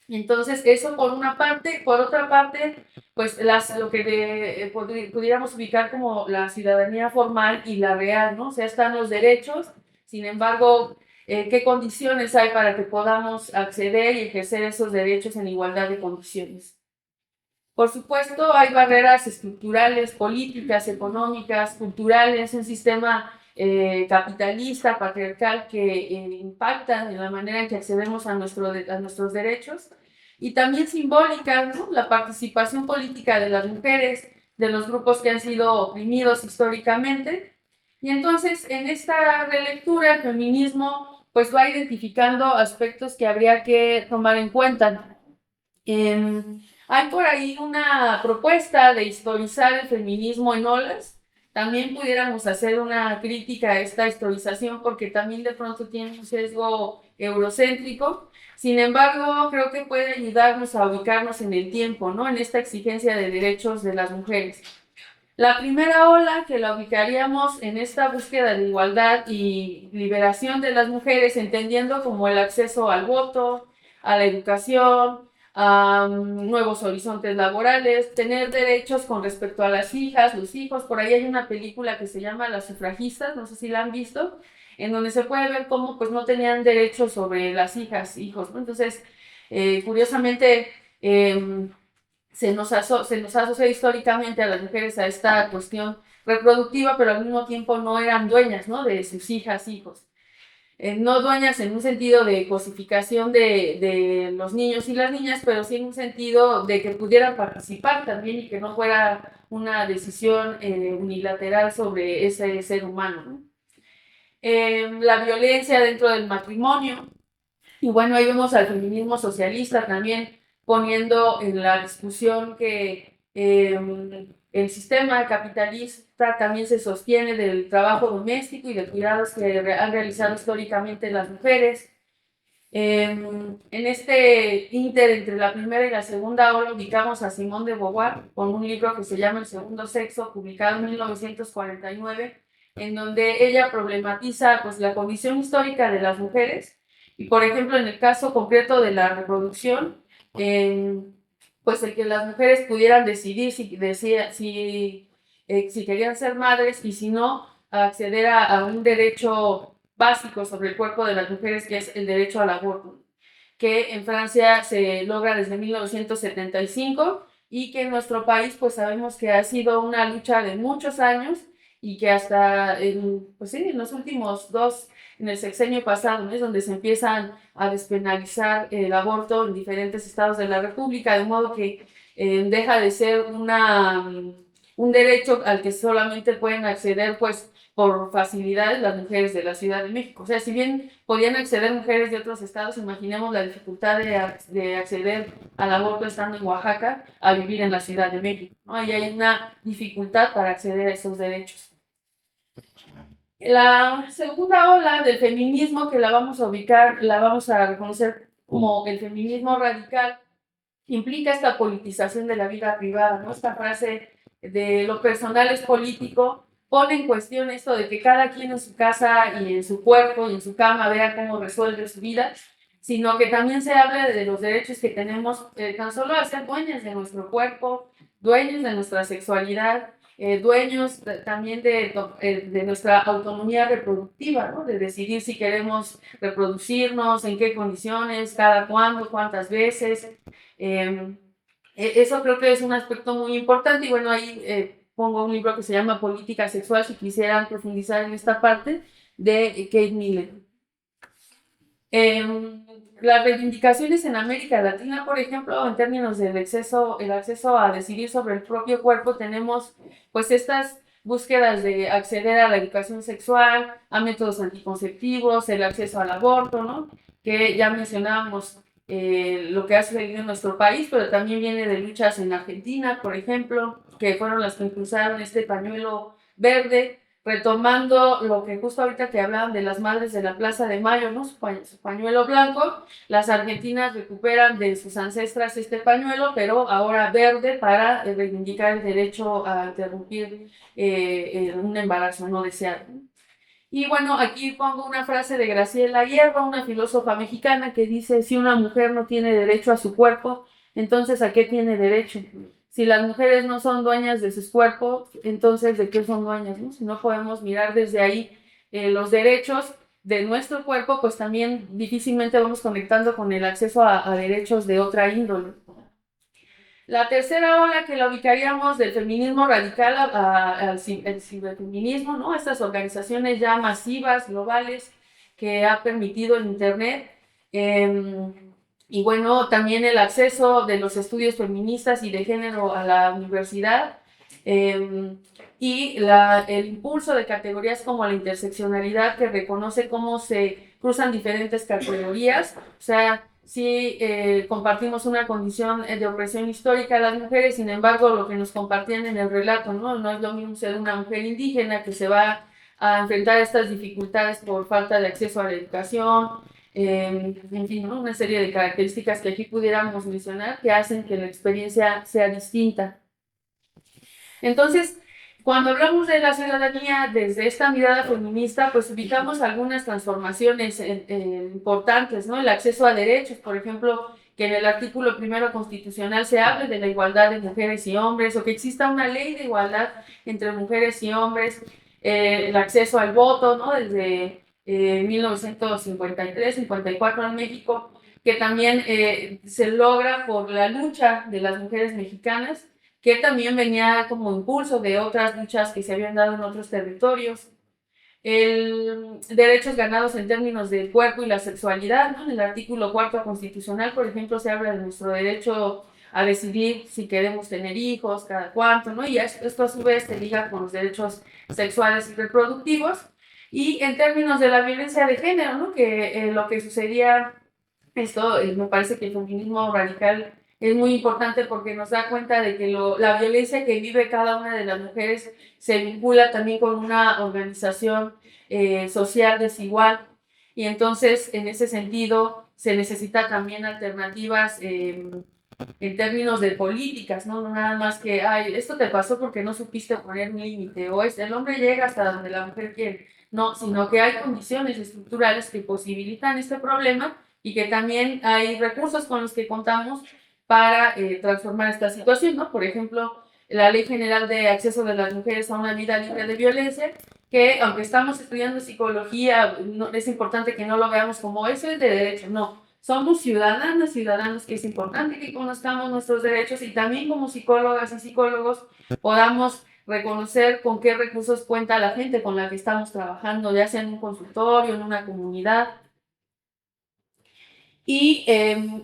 Entonces, eso por una parte. Por otra parte, pues lo que pudiéramos ubicar como la ciudadanía formal y la real, ¿no? O sea, están los derechos, sin embargo, ¿qué condiciones hay para que podamos acceder y ejercer esos derechos en igualdad de condiciones? Por supuesto, hay barreras estructurales, políticas, económicas, culturales, un sistema capitalista, patriarcal, que impactan en la manera en que accedemos a nuestros derechos, y también simbólicas, ¿no? La participación política de las mujeres, de los grupos que han sido oprimidos históricamente. Y entonces, en esta relectura, el feminismo pues va identificando aspectos que habría que tomar en cuenta. Hay por ahí una propuesta de historizar el feminismo en olas, también pudiéramos hacer una crítica a esta historización porque también de pronto tiene un sesgo eurocéntrico. Sin embargo, creo que puede ayudarnos a ubicarnos en el tiempo, ¿no? En esta exigencia de derechos de las mujeres. La primera ola que la ubicaríamos en esta búsqueda de igualdad y liberación de las mujeres, entendiendo como el acceso al voto, a la educación, a nuevos horizontes laborales, tener derechos con respecto a las hijas, los hijos. Por ahí hay una película que se llama Las sufragistas, no sé si la han visto, en donde se puede ver cómo pues no tenían derechos sobre las hijas, hijos, ¿no? Entonces, curiosamente, se nos asocia históricamente a las mujeres a esta cuestión reproductiva, pero al mismo tiempo no eran dueñas, ¿no? De sus hijas, hijos. No dueñas en un sentido de cosificación de los niños y las niñas, pero sí en un sentido de que pudieran participar también y que no fuera una decisión unilateral sobre ese ser humano, ¿no? La violencia dentro del matrimonio. Y bueno, ahí vemos al feminismo socialista también poniendo en la discusión que el sistema capitalista también se sostiene del trabajo doméstico y de cuidados que han realizado históricamente las mujeres. En este ínter entre la primera y la segunda ola ubicamos a Simone de Beauvoir con un libro que se llama El segundo sexo, publicado en 1949, en donde ella problematiza pues, la condición histórica de las mujeres y, por ejemplo, en el caso concreto de la reproducción, pues el que las mujeres pudieran decidir si querían ser madres y si no, acceder a un derecho básico sobre el cuerpo de las mujeres, que es el derecho al aborto, que en Francia se logra desde 1975 y que en nuestro país pues sabemos que ha sido una lucha de muchos años y que hasta pues sí, en los últimos dos, en el sexenio pasado, ¿no? Es donde se empiezan a despenalizar el aborto en diferentes estados de la República, de modo que deja de ser un derecho al que solamente pueden acceder pues por facilidades las mujeres de la Ciudad de México. O sea, si bien podían acceder mujeres de otros estados, imaginemos la dificultad de acceder al aborto estando en Oaxaca a vivir en la Ciudad de México, ¿no? Ahí hay una dificultad para acceder a esos derechos. La segunda ola del feminismo, que la vamos a ubicar, la vamos a reconocer como el feminismo radical, implica esta politización de la vida privada, ¿no? Esta frase de lo personal es político, pone en cuestión esto de que cada quien en su casa y en su cuerpo y en su cama vea cómo resuelve su vida, sino que también se habla de los derechos que tenemos tan solo a ser dueñas de nuestro cuerpo, dueños de nuestra sexualidad, dueños también de nuestra autonomía reproductiva, ¿no? De decidir si queremos reproducirnos, en qué condiciones, cada cuándo, cuántas veces. Eso creo que es un aspecto muy importante y bueno, ahí pongo un libro que se llama Política Sexual, si quisieran profundizar en esta parte, de Kate Miller. Las reivindicaciones en América Latina, por ejemplo, en términos del el acceso a decidir sobre el propio cuerpo, tenemos pues estas búsquedas de acceder a la educación sexual, a métodos anticonceptivos, el acceso al aborto, ¿no? Que ya mencionábamos lo que ha sucedido en nuestro país, pero también viene de luchas en Argentina, por ejemplo, que fueron las que impulsaron este pañuelo verde, retomando lo que justo ahorita que hablaban de las madres de la Plaza de Mayo, ¿no? Su pañuelo blanco, las argentinas recuperan de sus ancestras este pañuelo, pero ahora verde para reivindicar el derecho a interrumpir un embarazo no deseado. Y bueno, aquí pongo una frase de Graciela Hierba, una filósofa mexicana, que dice, si una mujer no tiene derecho a su cuerpo, entonces ¿a qué tiene derecho? Si las mujeres no son dueñas de sus cuerpos, entonces ¿de qué son dueñas? ¿No? Si no podemos mirar desde ahí los derechos de nuestro cuerpo, pues también difícilmente vamos conectando con el acceso a derechos de otra índole. La tercera ola que la ubicaríamos del feminismo radical al ciberfeminismo, ¿no? Estas organizaciones ya masivas, globales, que ha permitido el Internet. Y bueno, también el acceso de los estudios feministas y de género a la universidad. Y el impulso de categorías como la interseccionalidad, que reconoce cómo se cruzan diferentes categorías. O sea, sí compartimos una condición de opresión histórica a las mujeres, sin embargo, lo que nos compartían en el relato, ¿no? No es lo mismo ser una mujer indígena que se va a enfrentar estas dificultades por falta de acceso a la educación, en fin, ¿no? Una serie de características que aquí pudiéramos mencionar que hacen que la experiencia sea distinta. Entonces, cuando hablamos de la ciudadanía desde esta mirada feminista, pues ubicamos algunas transformaciones importantes, ¿no? El acceso a derechos, por ejemplo, que en el artículo primero constitucional se hable de la igualdad de mujeres y hombres, o que exista una ley de igualdad entre mujeres y hombres, el acceso al voto, ¿no? Desde 1953-54 en México, que también se logra por la lucha de las mujeres mexicanas, que también venía como impulso de otras luchas que se habían dado en otros territorios. Derechos ganados en términos del cuerpo y la sexualidad, ¿no? En el artículo 4 constitucional, por ejemplo, se habla de nuestro derecho a decidir si queremos tener hijos, cada cuánto, ¿no? Y esto a su vez se liga con los derechos sexuales y reproductivos. Y en términos de la violencia de género, ¿no? Que lo que sucedía, esto me parece que el feminismo radical es muy importante porque nos da cuenta de que la violencia que vive cada una de las mujeres se vincula también con una organización social desigual, y entonces en ese sentido se necesita también alternativas en términos de políticas, ¿no? No nada más que, ay, esto te pasó porque no supiste poner un límite, o el hombre llega hasta donde la mujer quiere, no, sino que hay condiciones estructurales que posibilitan este problema y que también hay recursos con los que contamos para transformar esta situación, ¿no? Por ejemplo, la Ley General de Acceso de las Mujeres a una Vida Libre de Violencia, que aunque estamos estudiando psicología, no, es importante que no lo veamos como eso es de derecho, no. Somos ciudadanas, ciudadanos, que es importante que conozcamos nuestros derechos y también como psicólogas y psicólogos podamos reconocer con qué recursos cuenta la gente con la que estamos trabajando, ya sea en un consultorio, en una comunidad. Y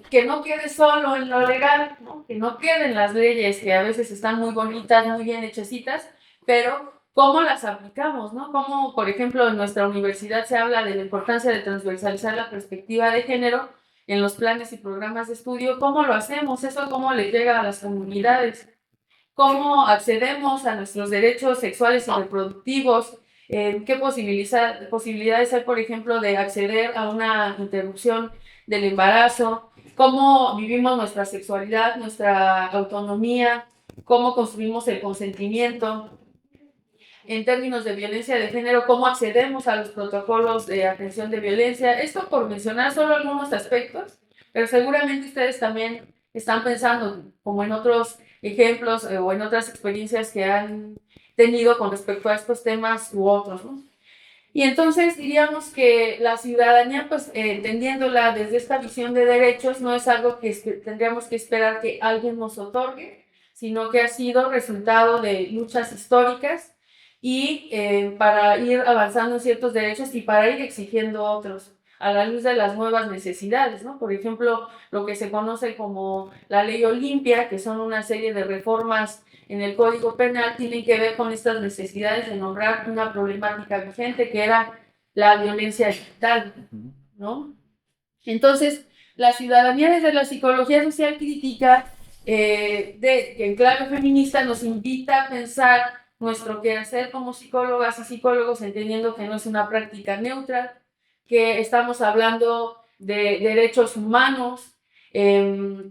que no quede solo en lo legal, ¿no? Que no queden las leyes que a veces están muy bonitas, muy bien hechecitas, pero cómo las aplicamos, ¿no? Como, por ejemplo, en nuestra universidad se habla de la importancia de transversalizar la perspectiva de género en los planes y programas de estudio. ¿Cómo lo hacemos? ¿Eso cómo le llega a las comunidades? ¿Cómo accedemos a nuestros derechos sexuales y reproductivos? ¿Qué posibilidades hay, por ejemplo, de acceder a una interrupción del embarazo? ¿Cómo vivimos nuestra sexualidad, nuestra autonomía? ¿Cómo construimos el consentimiento? En términos de violencia de género, ¿cómo accedemos a los protocolos de atención de violencia? Esto por mencionar solo algunos aspectos, pero seguramente ustedes también están pensando como en otros ejemplos o en otras experiencias que han tenido con respecto a estos temas u otros, ¿no? Y entonces diríamos que la ciudadanía, pues entendiéndola desde esta visión de derechos, no es algo que tendríamos que esperar que alguien nos otorgue, sino que ha sido resultado de luchas históricas y para ir avanzando en ciertos derechos y para ir exigiendo otros a la luz de las nuevas necesidades, ¿no? Por ejemplo, lo que se conoce como la Ley Olimpia, que son una serie de reformas en el Código Penal, tienen que ver con estas necesidades de nombrar una problemática vigente que era la violencia digital, ¿no? Entonces, la ciudadanía desde la psicología social crítica, que en clave feminista nos invita a pensar nuestro quehacer como psicólogas y psicólogos, entendiendo que no es una práctica neutra, que estamos hablando de derechos humanos,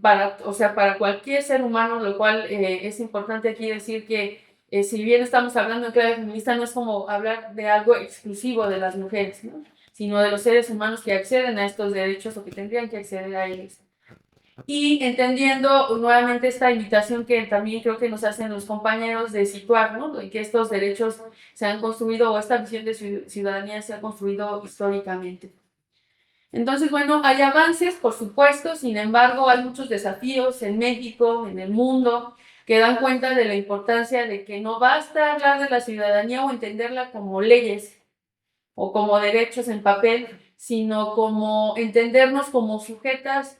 para cualquier ser humano, lo cual es importante aquí decir que si bien estamos hablando en clave feminista, no es como hablar de algo exclusivo de las mujeres, ¿no? Sino de los seres humanos que acceden a estos derechos o que tendrían que acceder a ellos. Y entendiendo nuevamente esta invitación que también creo que nos hacen los compañeros de situar, ¿no? Y que estos derechos se han construido, o esta visión de ciudadanía se ha construido históricamente. Entonces, bueno, hay avances, por supuesto, sin embargo, hay muchos desafíos en México, en el mundo, que dan cuenta de la importancia de que no basta hablar de la ciudadanía o entenderla como leyes o como derechos en papel, sino como entendernos como sujetos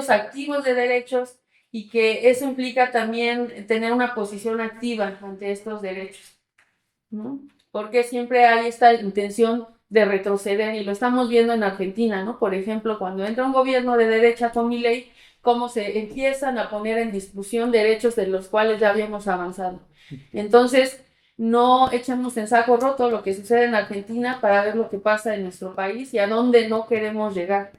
activos de derechos, y que eso implica también tener una posición activa ante estos derechos, ¿no? Porque siempre hay esta intención de retroceder, y lo estamos viendo en Argentina, ¿no? Por ejemplo, cuando entra un gobierno de derecha con Milei, cómo se empiezan a poner en discusión derechos de los cuales ya habíamos avanzado. Entonces, no echemos en saco roto lo que sucede en Argentina para ver lo que pasa en nuestro país y a dónde no queremos llegar.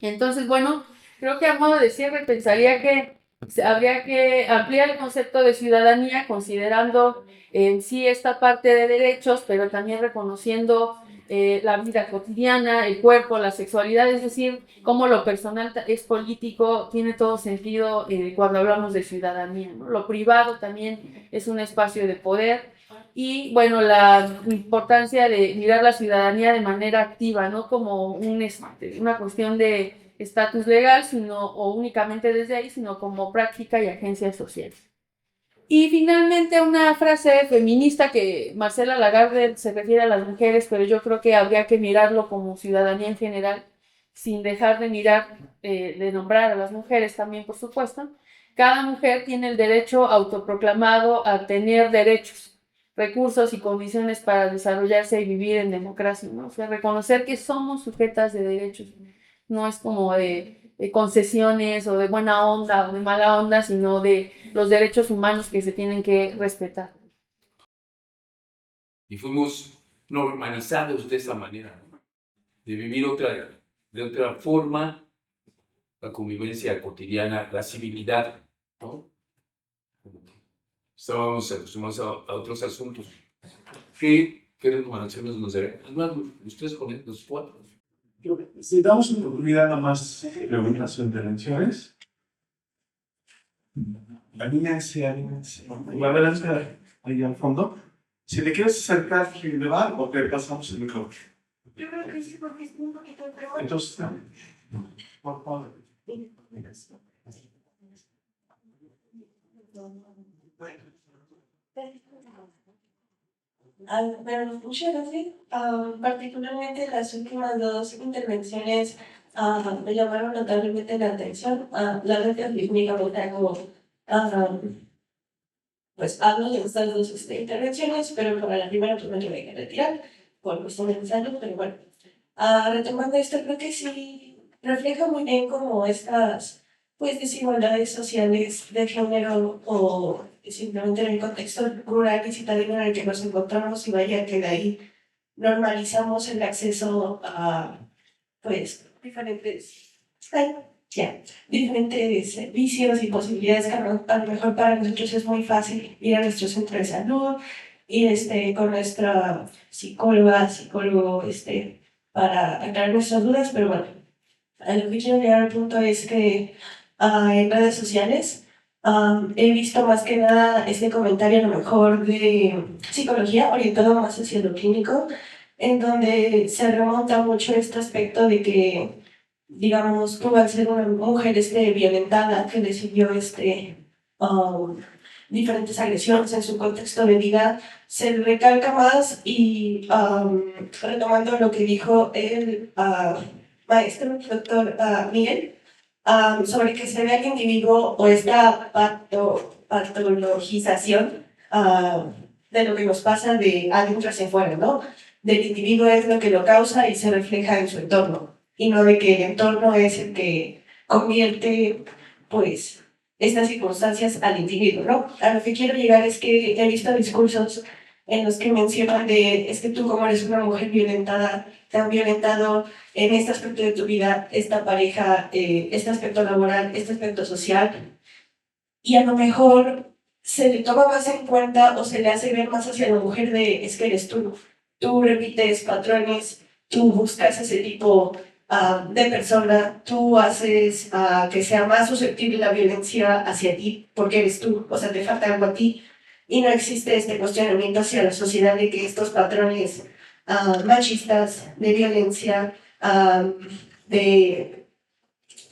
Entonces, bueno, creo que a modo de cierre pensaría que habría que ampliar el concepto de ciudadanía considerando en sí esta parte de derechos, pero también reconociendo la vida cotidiana, el cuerpo, la sexualidad, es decir, cómo lo personal es político, tiene todo sentido cuando hablamos de ciudadanía, ¿no? Lo privado también es un espacio de poder y, bueno, la importancia de mirar la ciudadanía de manera activa, no como una cuestión de estatus legal, o únicamente desde ahí, sino como práctica y agencia social. Y finalmente una frase feminista que Marcela Lagarde se refiere a las mujeres, pero yo creo que habría que mirarlo como ciudadanía en general, sin dejar de mirar, de nombrar a las mujeres también, por supuesto. Cada mujer tiene el derecho autoproclamado a tener derechos, recursos y condiciones para desarrollarse y vivir en democracia, ¿no? O sea, reconocer que somos sujetas de derechos, no es como de concesiones o de buena onda o de mala onda, sino de los derechos humanos que se tienen que respetar. Y fuimos normalizados de esa manera, ¿no? De vivir de otra forma la convivencia cotidiana, la civilidad, ¿no? Estábamos acostumbrados a otros asuntos que reconocernos los derechos. Además, ustedes con los cuatro. Si damos una oportunidad nada más de las intervenciones. La niña la adelante ahí al fondo. Si le quieres acercar, ¿le va o te pasamos el micrófono? Yo creo que sí, porque es un poquito de pregunta. Entonces, por favor. Bueno, muchas gracias. Particularmente las últimas dos intervenciones me llamaron notablemente la atención. La red únicamente como pues hablo de estas dos intervenciones, pero para la primera pues me tuve que retirar por cuestiones de salud, pero bueno. Retomando esto, creo que sí refleja muy bien como estas pues desigualdades sociales de género o simplemente en el contexto rural y citadino en el que nos encontramos, y vaya que de ahí normalizamos el acceso a pues diferentes servicios y posibilidades que a lo mejor para nosotros es muy fácil ir a nuestro centro de salud, ir con nuestra psicólogo, para aclarar nuestras dudas, pero bueno, a lo que quiero llegar al punto es que en redes sociales he visto más que nada este comentario a lo mejor de psicología orientado más hacia lo clínico, en donde se remonta mucho este aspecto de que, digamos, tú al ser una mujer violentada que recibió diferentes agresiones en su contexto de vida, se recalca más y retomando lo que dijo el maestro, el doctor Miguel, sobre que se ve al individuo o esta patologización de lo que nos pasa de adentro hacia afuera, ¿no? Del individuo es lo que lo causa y se refleja en su entorno, y no de que el entorno es el que convierte, pues, estas circunstancias al individuo, ¿no? A lo que quiero llegar es que he visto discursos en los que mencionan es que tú como eres una mujer violentada, te han violentado en este aspecto de tu vida, esta pareja, este aspecto laboral, este aspecto social, y a lo mejor se le toma más en cuenta o se le hace ver más hacia la mujer es que eres tú repites patrones, tú buscas ese tipo de persona, tú haces que sea más susceptible la violencia hacia ti porque eres tú, o sea, te falta algo a ti, y no existe este cuestionamiento hacia la sociedad de que estos patrones machistas, de violencia, de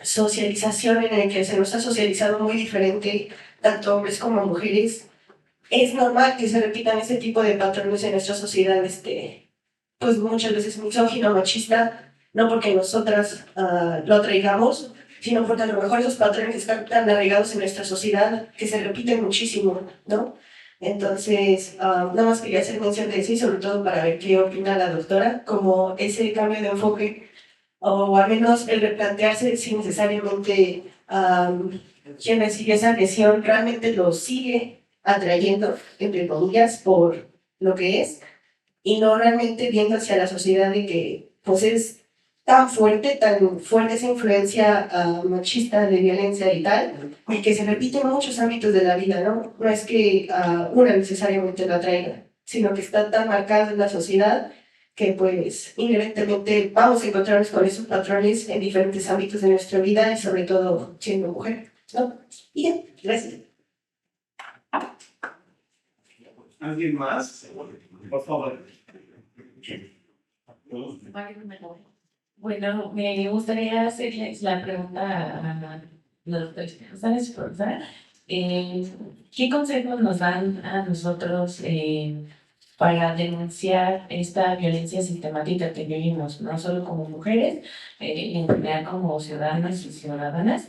socialización en el que se nos ha socializado muy diferente, tanto hombres como mujeres, es normal que se repitan este tipo de patrones en nuestra sociedad, pues muchas veces misógino, machista, no porque nosotras lo traigamos, sino porque a lo mejor esos patrones están tan arraigados en nuestra sociedad que se repiten muchísimo, ¿no? Entonces, nada más quería hacer mención de eso y sobre todo para ver qué opina la doctora, como ese cambio de enfoque o al menos el replantearse si necesariamente quien recibe esa lesión realmente lo sigue atrayendo, entre comillas, por lo que es, y no realmente viendo hacia la sociedad de que pues es tan fuerte esa influencia machista de violencia y tal, y que se repite en muchos ámbitos de la vida, ¿no? No es que una necesariamente lo atraiga, sino que está tan marcado en la sociedad que pues inherentemente vamos a encontrarnos con esos patrones en diferentes ámbitos de nuestra vida y sobre todo siendo mujer, ¿no? Y ya, gracias. ¿Alguien más? Por favor. Bueno, me gustaría hacerles la pregunta a la doctora González, profesora. ¿Qué consejos nos dan a nosotros para denunciar esta violencia sistemática que vivimos, no solo como mujeres, en general como ciudadanos y ciudadanas?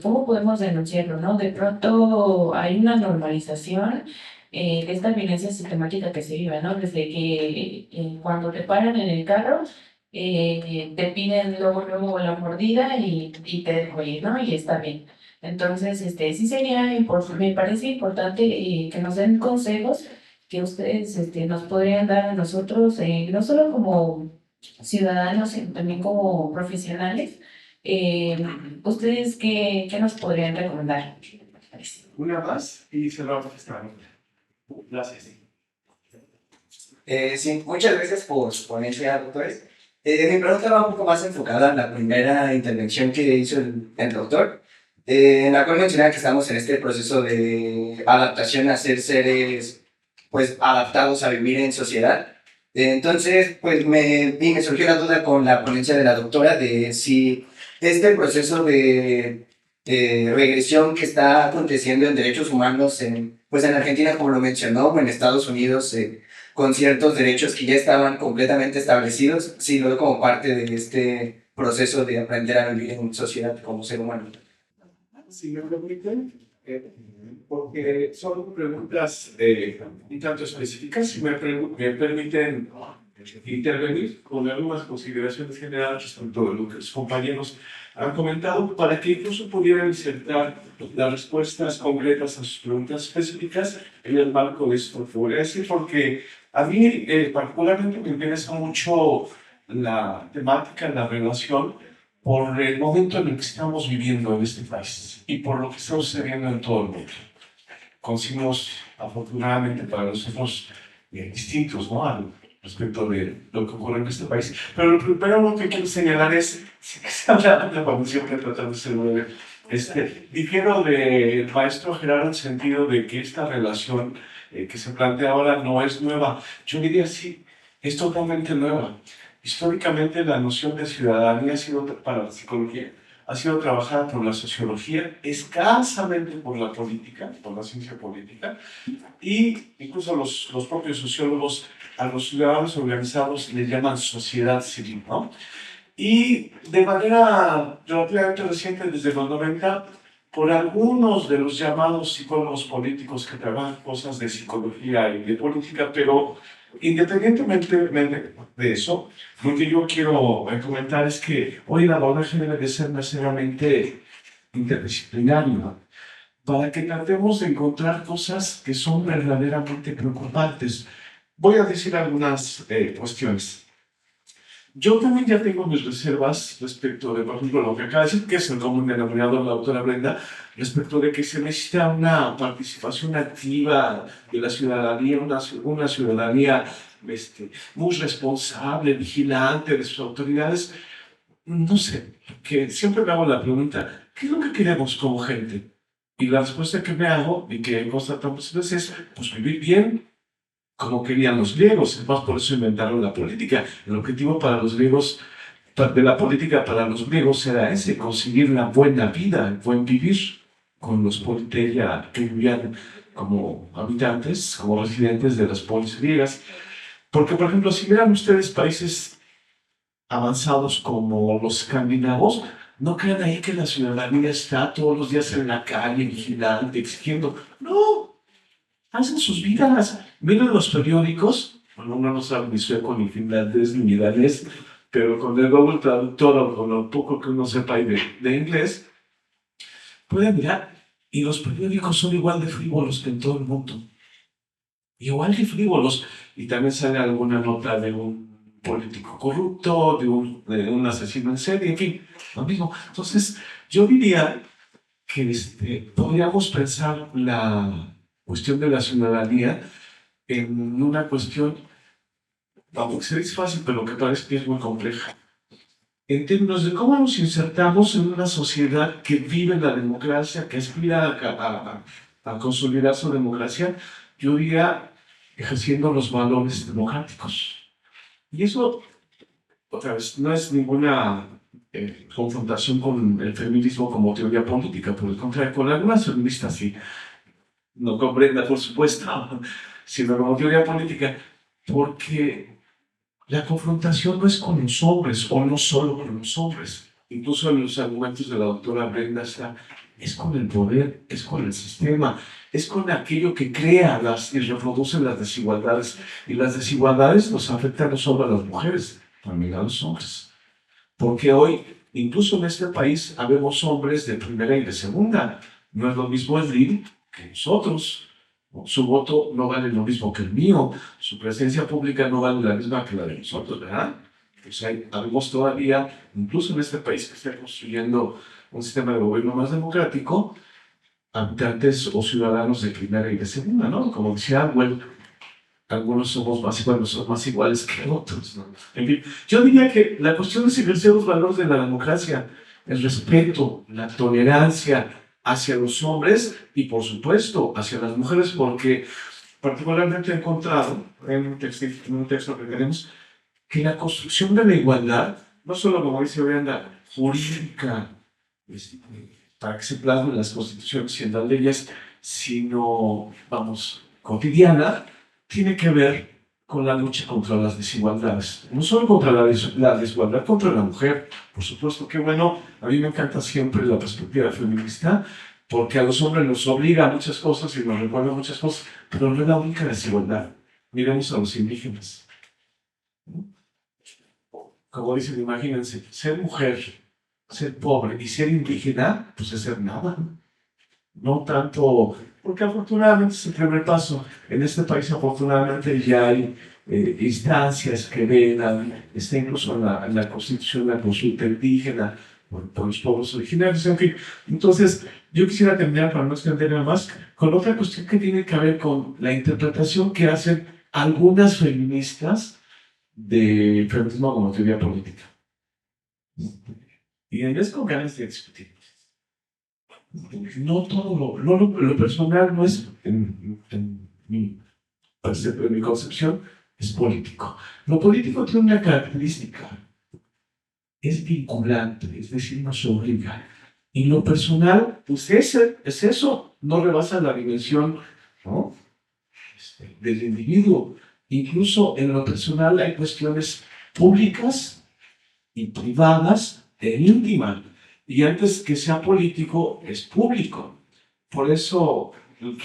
¿Cómo podemos denunciarlo, no? De pronto hay una normalización de esta violencia sistemática que se vive, ¿no? Desde que cuando te paran en el carro, te piden luego la mordida y te dejo ir, ¿no? Y está bien. Entonces, sí sería me parece importante que nos den consejos que ustedes nos podrían dar a nosotros, no solo como ciudadanos, sino también como profesionales. ¿Ustedes qué nos podrían recomendar? Una más y cerramos esta ronda. Gracias. Sí, muchas gracias por su ponencia, doctores. Mi pregunta va un poco más enfocada en la primera intervención que hizo el doctor, en la cual mencionaba que estamos en este proceso de adaptación a ser seres pues, adaptados a vivir en sociedad. Entonces, pues me surgió la duda con la ponencia de la doctora de si este proceso de regresión que está aconteciendo en derechos humanos pues en Argentina, como lo mencionó, o en Estados Unidos, con ciertos derechos que ya estaban completamente establecidos, sí lo veo como parte de este proceso de aprender a vivir en sociedad como ser humano. Si me permiten, porque son preguntas un tanto específicas, si me permiten intervenir con algunas consideraciones generales respecto de lo que los compañeros han comentado, para que incluso pudieran insertar las respuestas concretas a sus preguntas específicas en el marco de esto que voy a decir, porque a mí particularmente me interesa mucho la temática, la relación, por el momento en el que estamos viviendo en este país y por lo que está sucediendo en todo el mundo. Con signos, afortunadamente para nosotros, distintos, ¿no? Al respecto de lo que ocurre en este país. Pero lo primero que quiero señalar es, si se habla de la formación que tratando de ser breve, difiero del maestro Gerardo en el sentido de que esta relación que se plantea ahora no es nueva. Yo diría sí, es totalmente nueva. Históricamente la noción de ciudadanía ha sido, para la psicología, ha sido trabajada por la sociología, escasamente por la política, por la ciencia política, y incluso los propios sociólogos a los ciudadanos organizados les llaman sociedad civil, ¿no? Y de manera relativamente reciente, desde los 90, por algunos de los llamados psicólogos políticos que trabajan cosas de psicología y de política, pero independientemente de eso, lo que yo quiero comentar es que hoy el abordaje debe de ser necesariamente interdisciplinario, para que tratemos de encontrar cosas que son verdaderamente preocupantes. Voy a decir algunas cuestiones. Yo también ya tengo mis reservas respecto de, por ejemplo, lo que acaba de decir, que es el común denominador de la doctora Brenda, respecto de que se necesita una participación activa de la ciudadanía, una ciudadanía muy responsable, vigilante de sus autoridades. No sé, que siempre me hago la pregunta, ¿qué es lo que queremos como gente? Y la respuesta que me hago, y que constatamos es, pues vivir bien, como querían los griegos. Además, por eso inventaron la política. El objetivo para los griegos, de la política para los griegos era ese, conseguir la buena vida, el buen vivir con los politeia que vivían como habitantes, como residentes de las polis griegas. Porque, por ejemplo, si miran ustedes países avanzados como los escandinavos, no crean ahí que la ciudadanía está todos los días en la calle, vigilante, exigiendo. No. hacen sus vidas. Miren los periódicos, bueno, uno no sabe ni sueco, ni finlandés, ni danés, pero con el Google Traductor o con lo poco que uno sepa ahí de inglés, pueden mirar, y los periódicos son igual de frívolos que en todo el mundo. Igual de frívolos. Y también sale alguna nota de un político corrupto, de un asesino en serie, en fin, lo mismo. Entonces, yo diría que podríamos pensar la cuestión de la ciudadanía en una cuestión, vamos, que es fácil, pero que parece que es muy compleja. En términos de cómo nos insertamos en una sociedad que vive la democracia, que aspira a consolidar su democracia, yo diría ejerciendo los valores democráticos. Y eso, otra vez, no es ninguna confrontación con el feminismo como teoría política, por el contrario, con algunas feministas sí, no comprenda, por supuesto, sino como teoría política, porque la confrontación no es con los hombres, o no solo con los hombres. Incluso en los argumentos de la doctora Brenda está, es con el poder, es con el sistema, es con aquello que crea y reproduce las desigualdades. Y las desigualdades nos afectan no solo a las mujeres, también a los hombres. Porque hoy, incluso en este país, habemos hombres de primera y de segunda. No es lo mismo el DIL que nosotros. Su voto no vale lo mismo que el mío, su presencia pública no vale la misma que la de nosotros, ¿verdad? Pues habemos todavía, incluso en este país que está construyendo un sistema de gobierno más democrático, habitantes o ciudadanos de primera y de segunda, ¿no? Como decía Orwell, algunos somos más iguales, son más iguales que otros, ¿no? En fin, yo diría que la cuestión es ejercer los valores de la democracia, el respeto, la tolerancia hacia los hombres y, por supuesto, hacia las mujeres, porque particularmente he encontrado en un texto que tenemos que la construcción de la igualdad, no solo, como dice Brenda, jurídica, para que se plasmen las constituciones y en las leyes, sino, vamos, cotidiana, tiene que ver con la lucha contra las desigualdades. No solo contra la desigualdad contra la mujer, por supuesto que bueno, a mí me encanta siempre la perspectiva feminista, porque a los hombres nos obliga a muchas cosas y nos recuerda muchas cosas, pero no es la única desigualdad. Miremos a los indígenas. Como dicen, imagínense, ser mujer, ser pobre y ser indígena, pues es ser nada. No tanto, porque afortunadamente es el primer paso. En este país afortunadamente ya hay instancias que velan, está incluso en la Constitución la consulta indígena por los pueblos originarios, en fin. Entonces, yo quisiera terminar, para no extenderme más, con otra cuestión que tiene que ver con la interpretación que hacen algunas feministas del feminismo como teoría política. Y en vez con ganas de discutir. No todo lo personal no es, en mi concepción, es político. Lo político tiene una característica, es vinculante, es decir, nos obliga. Y lo personal, pues es eso, no rebasa la dimensión, ¿no? Del individuo. Incluso en lo personal hay cuestiones públicas y privadas e íntimas. Y antes que sea político, es público. Por eso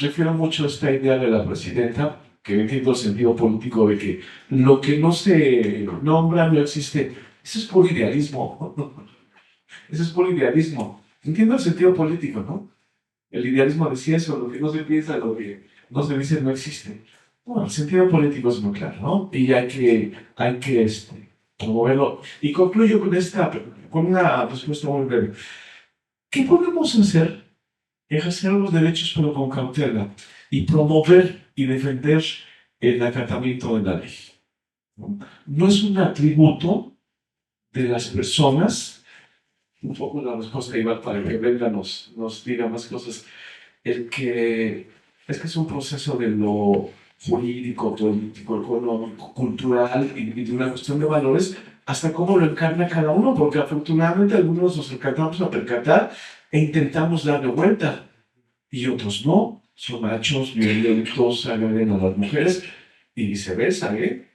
refiero mucho a esta idea de la presidenta, que entiendo el sentido político de que lo que no se nombra no existe. Eso es puro idealismo. Eso es puro idealismo. Entiendo el sentido político, ¿no? El idealismo decía eso, lo que no se piensa, lo que no se dice no existe. Bueno, el sentido político es muy claro, ¿no? Y hay que promoverlo. Y concluyo con una respuesta muy breve. ¿Qué podemos hacer? Ejercer los derechos pero con cautela y promover y defender el acatamiento de la ley. No es un atributo de las personas, un poco la respuesta iba para que Brenda nos diga más cosas, es que es un proceso de lo jurídico, político, económico, cultural y de una cuestión de valores, hasta cómo lo encarna cada uno, porque afortunadamente algunos nos alcanzamos a percatar e intentamos darle vuelta, y otros no, son machos, violentos, agreden a las mujeres, y viceversa, ¿eh?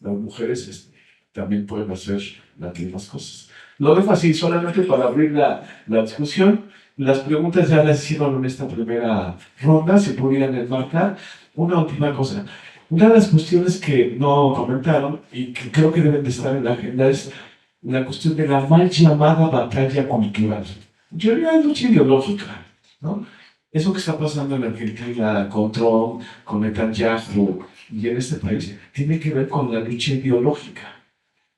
Las mujeres también pueden hacer las mismas cosas. Lo dejo así solamente para abrir la discusión. Las preguntas ya las hicieron en esta primera ronda, se pudieran enmarcar. Una última cosa. Una de las cuestiones que no comentaron y que creo que deben de estar en la agenda es la cuestión de la mal llamada batalla cultural. Yo diría es lucha ideológica, ¿no? Eso que está pasando en Argentina con Trump, con Netanyahu y en este país, tiene que ver con la lucha ideológica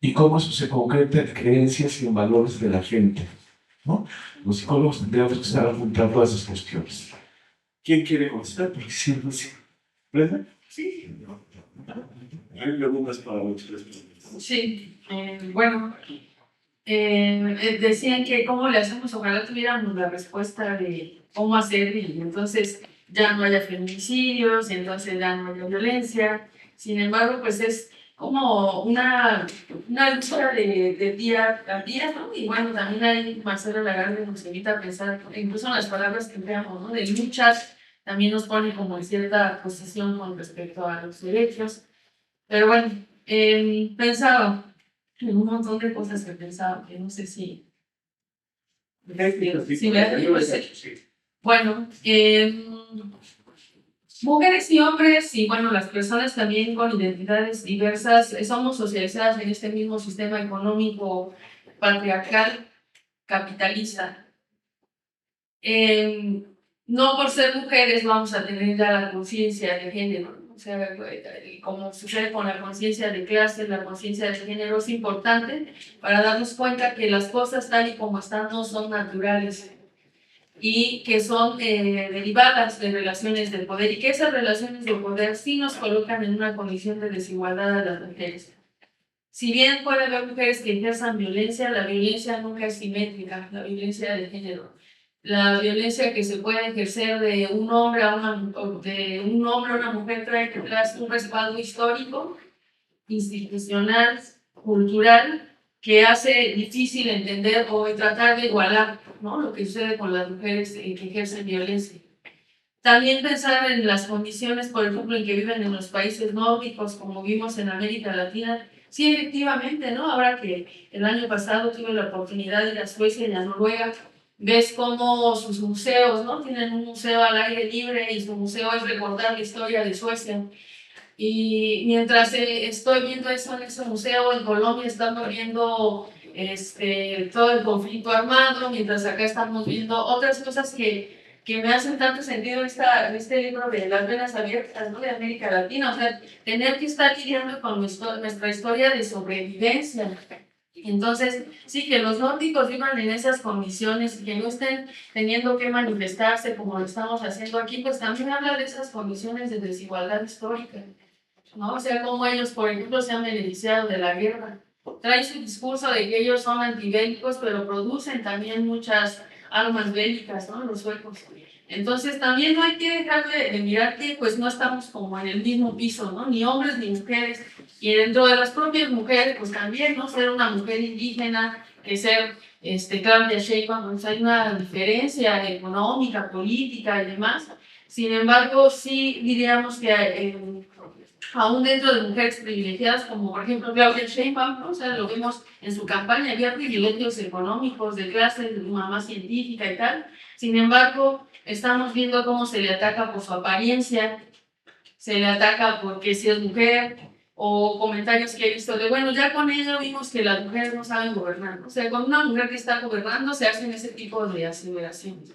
y cómo eso se concreta en creencias y en valores de la gente, ¿no? Los psicólogos tendríamos que estar apuntando todas esas cuestiones. ¿Quién quiere contestar? Porque sí, no sé. ¿Verdad? Sí. Hay preguntas para los tres. Sí, bueno, decían que cómo le hacemos, ojalá tuviéramos la respuesta de cómo hacer y entonces ya no haya feminicidios y entonces ya no haya violencia. Sin embargo, pues es como una lucha de día a día, ¿no? Y bueno, también ahí Marcelo Lagarde nos invita a pensar, incluso en las palabras que empleamos, ¿no? De luchar, también nos pone como en cierta posición con respecto a los derechos. Pero bueno, pensaba en un montón de cosas que pensaba, que no sé si me atrevo. Bueno, mujeres y hombres y bueno, las personas también con identidades diversas, somos socializadas en este mismo sistema económico patriarcal, capitalista. No por ser mujeres vamos a tener ya la conciencia de género. O sea, como sucede con la conciencia de clase, la conciencia de género es importante para darnos cuenta que las cosas tal y como están no son naturales y que son derivadas de relaciones de poder y que esas relaciones de poder sí nos colocan en una condición de desigualdad a las mujeres. Si bien puede haber mujeres que ejerzan violencia, la violencia nunca es simétrica, la violencia de género. La violencia que se puede ejercer de un hombre a una mujer trae detrás un respaldo histórico, institucional, cultural, que hace difícil entender o tratar de igualar, ¿no? Lo que sucede con las mujeres que ejercen violencia. También pensar en las condiciones, por ejemplo, en que viven en los países nórdicos, como vimos en América Latina. Sí, efectivamente, ¿no? Ahora que el año pasado tuve la oportunidad de ir a Suecia y a Noruega, ves cómo sus museos, ¿no? Tienen un museo al aire libre y su museo es recordar la historia de Suecia. Y mientras estoy viendo eso en ese museo, en Colombia estamos viendo todo el conflicto armado, mientras acá estamos viendo otras cosas que me hacen tanto sentido en este libro de Las Venas Abiertas, ¿no? De América Latina. O sea, tener que estar lidiando con nuestra historia de sobrevivencia. Entonces, sí, que los nórdicos vivan en esas condiciones y que no estén teniendo que manifestarse como lo estamos haciendo aquí, pues también habla de esas condiciones de desigualdad histórica, ¿no? O sea, como ellos, por ejemplo, se han beneficiado de la guerra. Traen su discurso de que ellos son antibélicos, pero producen también muchas armas bélicas, ¿no? Los suecos. Entonces, también no hay que dejar de mirar que pues no estamos como en el mismo piso, ¿no? Ni hombres ni mujeres. Y dentro de las propias mujeres, pues también, ¿no? Ser una mujer indígena, que ser Claudia Sheinbaum, pues hay una diferencia económica, política y demás. Sin embargo, sí diríamos que aún dentro de mujeres privilegiadas, como por ejemplo Claudia Sheinbaum, ¿no? O sea, lo vimos en su campaña, había privilegios económicos, de clase, de mamá científica y tal. Sin embargo, estamos viendo cómo se le ataca por su apariencia, se le ataca porque si es mujer, o comentarios que he visto de, bueno, ya con ello vimos que las mujeres no saben gobernar. O sea, con una mujer que está gobernando se hacen ese tipo de aseveraciones.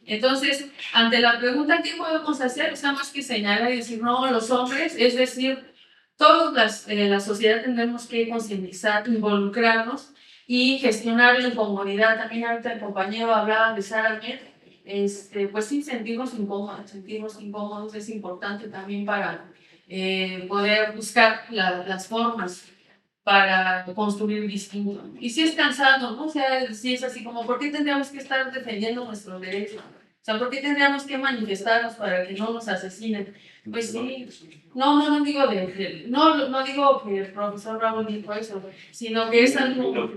Entonces, ante la pregunta ¿qué podemos hacer? O sea, más que señalar y decir, no, los hombres, es decir, todos la sociedad tendremos que concientizar, involucrarnos y gestionarlo en comunidad. También ahorita el compañero hablaba de Sara Met, pues sí, sentirnos incómodos es importante también para poder buscar las formas para construir distinto. Y si es cansado, ¿no? O sea, si es así como, ¿por qué tendríamos que estar defendiendo nuestros derechos? O sea, ¿por qué tendríamos que manifestarnos para que no nos asesinen? Pues sí, no digo no digo que el profesor Raúl dijo eso, sino que es algo...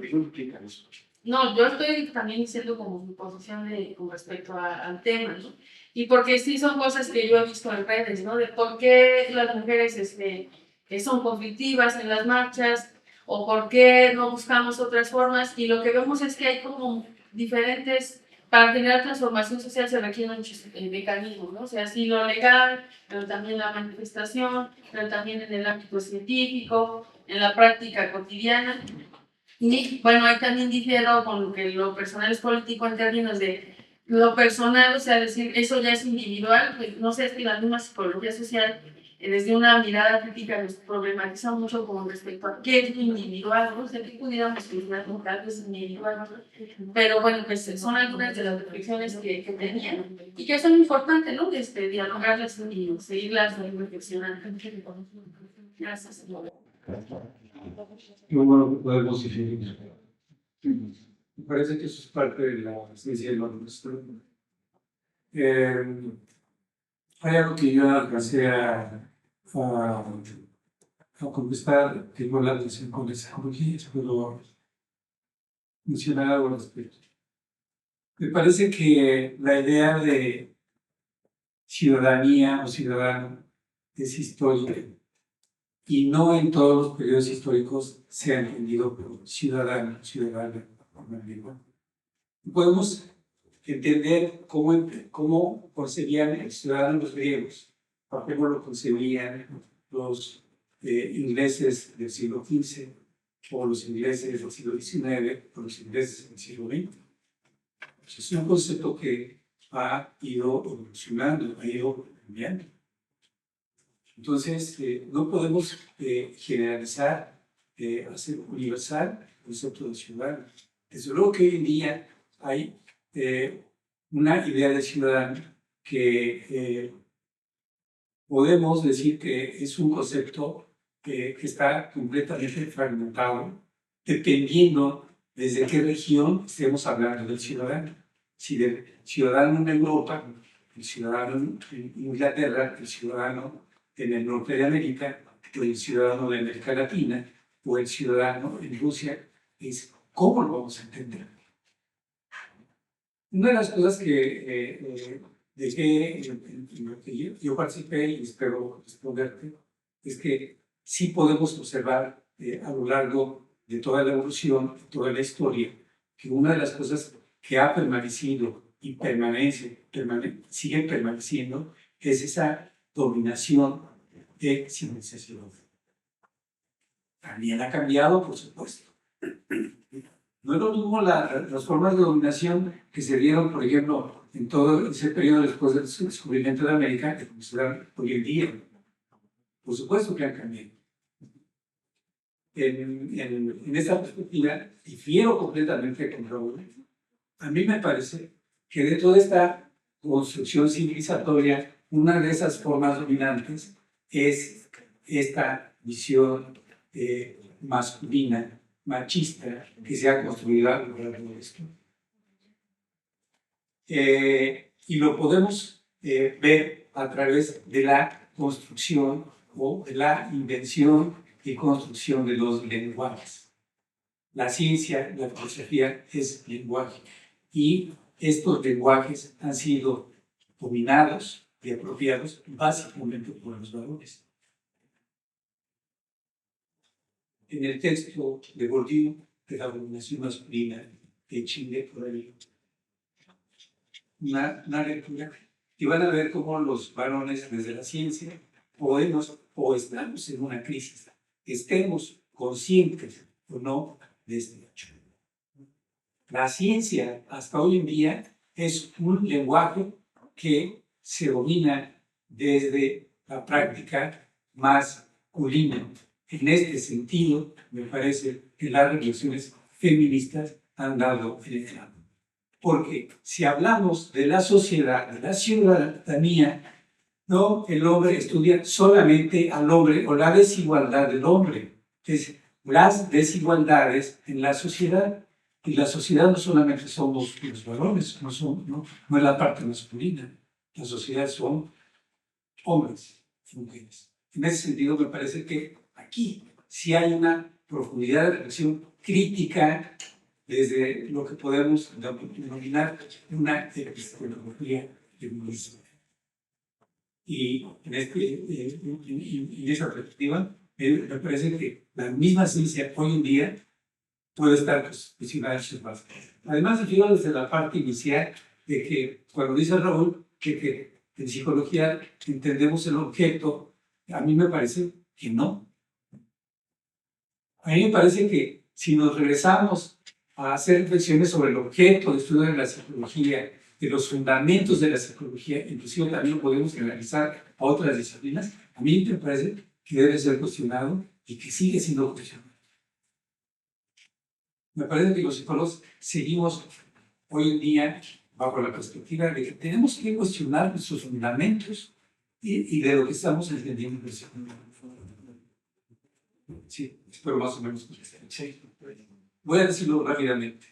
No, yo estoy también diciendo como mi posición con respecto al tema, ¿no? Y porque sí son cosas que yo he visto en redes, ¿no? De por qué las mujeres son conflictivas en las marchas, o por qué no buscamos otras formas, y lo que vemos es que hay como diferentes, para generar transformación social se requieren muchos mecanismos, ¿no? O sea, sí lo legal, pero también la manifestación, pero también en el ámbito científico, en la práctica cotidiana. Y bueno, ahí también difiero con lo que lo personal es político en términos de lo personal, o sea, decir eso ya es individual, pues no sé, es que la misma psicología social, desde una mirada crítica, nos problematiza mucho con respecto a qué es lo individual, ¿no? O sea, que pudiéramos pensar como tal vez individual, ¿no? Pero bueno, pues son algunas de las reflexiones que tenía y que son importantes, ¿no? Dialogarlas y seguirlas reflexionando. Gracias. Muy bueno que podemos definir. Me parece que eso es parte de la ciencia del nuestro. Hay algo que yo alcancé a contestar, tengo la relación con la psicología, pero mencionar algo al respecto. Me parece que la idea de ciudadanía o ciudadano es histórica y no en todos los periodos históricos se ha entendido por ciudadano, ciudadana. Podemos entender cómo concebían el ciudadano los griegos, cómo lo concebían los ingleses del siglo XV, o los ingleses del siglo XIX, o los ingleses del siglo XX. Es un concepto que ha ido evolucionando, ha ido cambiando. Entonces, no podemos generalizar, hacer universal el concepto de ciudadano. Desde luego que hoy en día hay una idea de ciudadano que podemos decir que es un concepto que está completamente fragmentado, dependiendo desde qué región estemos hablando del ciudadano. Si del ciudadano en Europa, el ciudadano en Inglaterra, el ciudadano en el norte de América, o el ciudadano de América Latina, o el ciudadano en Rusia, es cómo lo vamos a entender. Una de las cosas que dejé en lo que yo participé y espero responderte es que sí podemos observar a lo largo de toda la evolución, de toda la historia, que una de las cosas que ha permanecido y sigue permaneciendo es esa dominación de civilización. También ha cambiado, por supuesto. No es lo mismo las formas de dominación que se dieron, por ejemplo, en todo ese periodo después del descubrimiento de América, que se dan hoy en día. Por supuesto que han cambiado. En esta perspectiva, difiero completamente con Raúl. A mí me parece que dentro de esta construcción civilizatoria, una de esas formas dominantes es esta visión masculina, machista, que se ha construido a lo largo de esto. Y lo podemos ver a través de la construcción o de la invención y construcción de los lenguajes. La ciencia, la filosofía es lenguaje y estos lenguajes han sido dominados y apropiados básicamente por los valores. En el texto de Bourdieu, de la dominación masculina de Chile, por ahí, una lectura, y van a ver cómo los varones desde la ciencia podemos o estamos en una crisis, estemos conscientes o no de este hecho. La ciencia hasta hoy en día es un lenguaje que se domina desde la práctica masculina. En este sentido, me parece que las revoluciones feministas han dado el ejemplo. Porque si hablamos de la sociedad, de la ciudadanía, no el hombre estudia solamente al hombre o la desigualdad del hombre, es las desigualdades en la sociedad. Y la sociedad no solamente somos los varones, no es la parte masculina. La sociedad son hombres y mujeres. En ese sentido, me parece que aquí sí hay una profundidad de reflexión crítica desde lo que podemos denominar una epistemología feminista. Y en esa perspectiva, Me parece que la misma ciencia hoy en día puede estar posicionada en sus bases. Además, yo desde la parte inicial de que cuando dice Raúl que en psicología entendemos el objeto, a mí me parece que no. A mí me parece que si nos regresamos a hacer reflexiones sobre el objeto de estudio de la psicología, de los fundamentos de la psicología, inclusive también lo podemos generalizar a otras disciplinas, a mí me parece que debe ser cuestionado y que sigue siendo cuestionado. Me parece que los psicólogos seguimos hoy en día bajo la perspectiva de que tenemos que cuestionar nuestros fundamentos y de lo que estamos entendiendo. Sí, espero más o menos. Sí. Voy a decirlo rápidamente.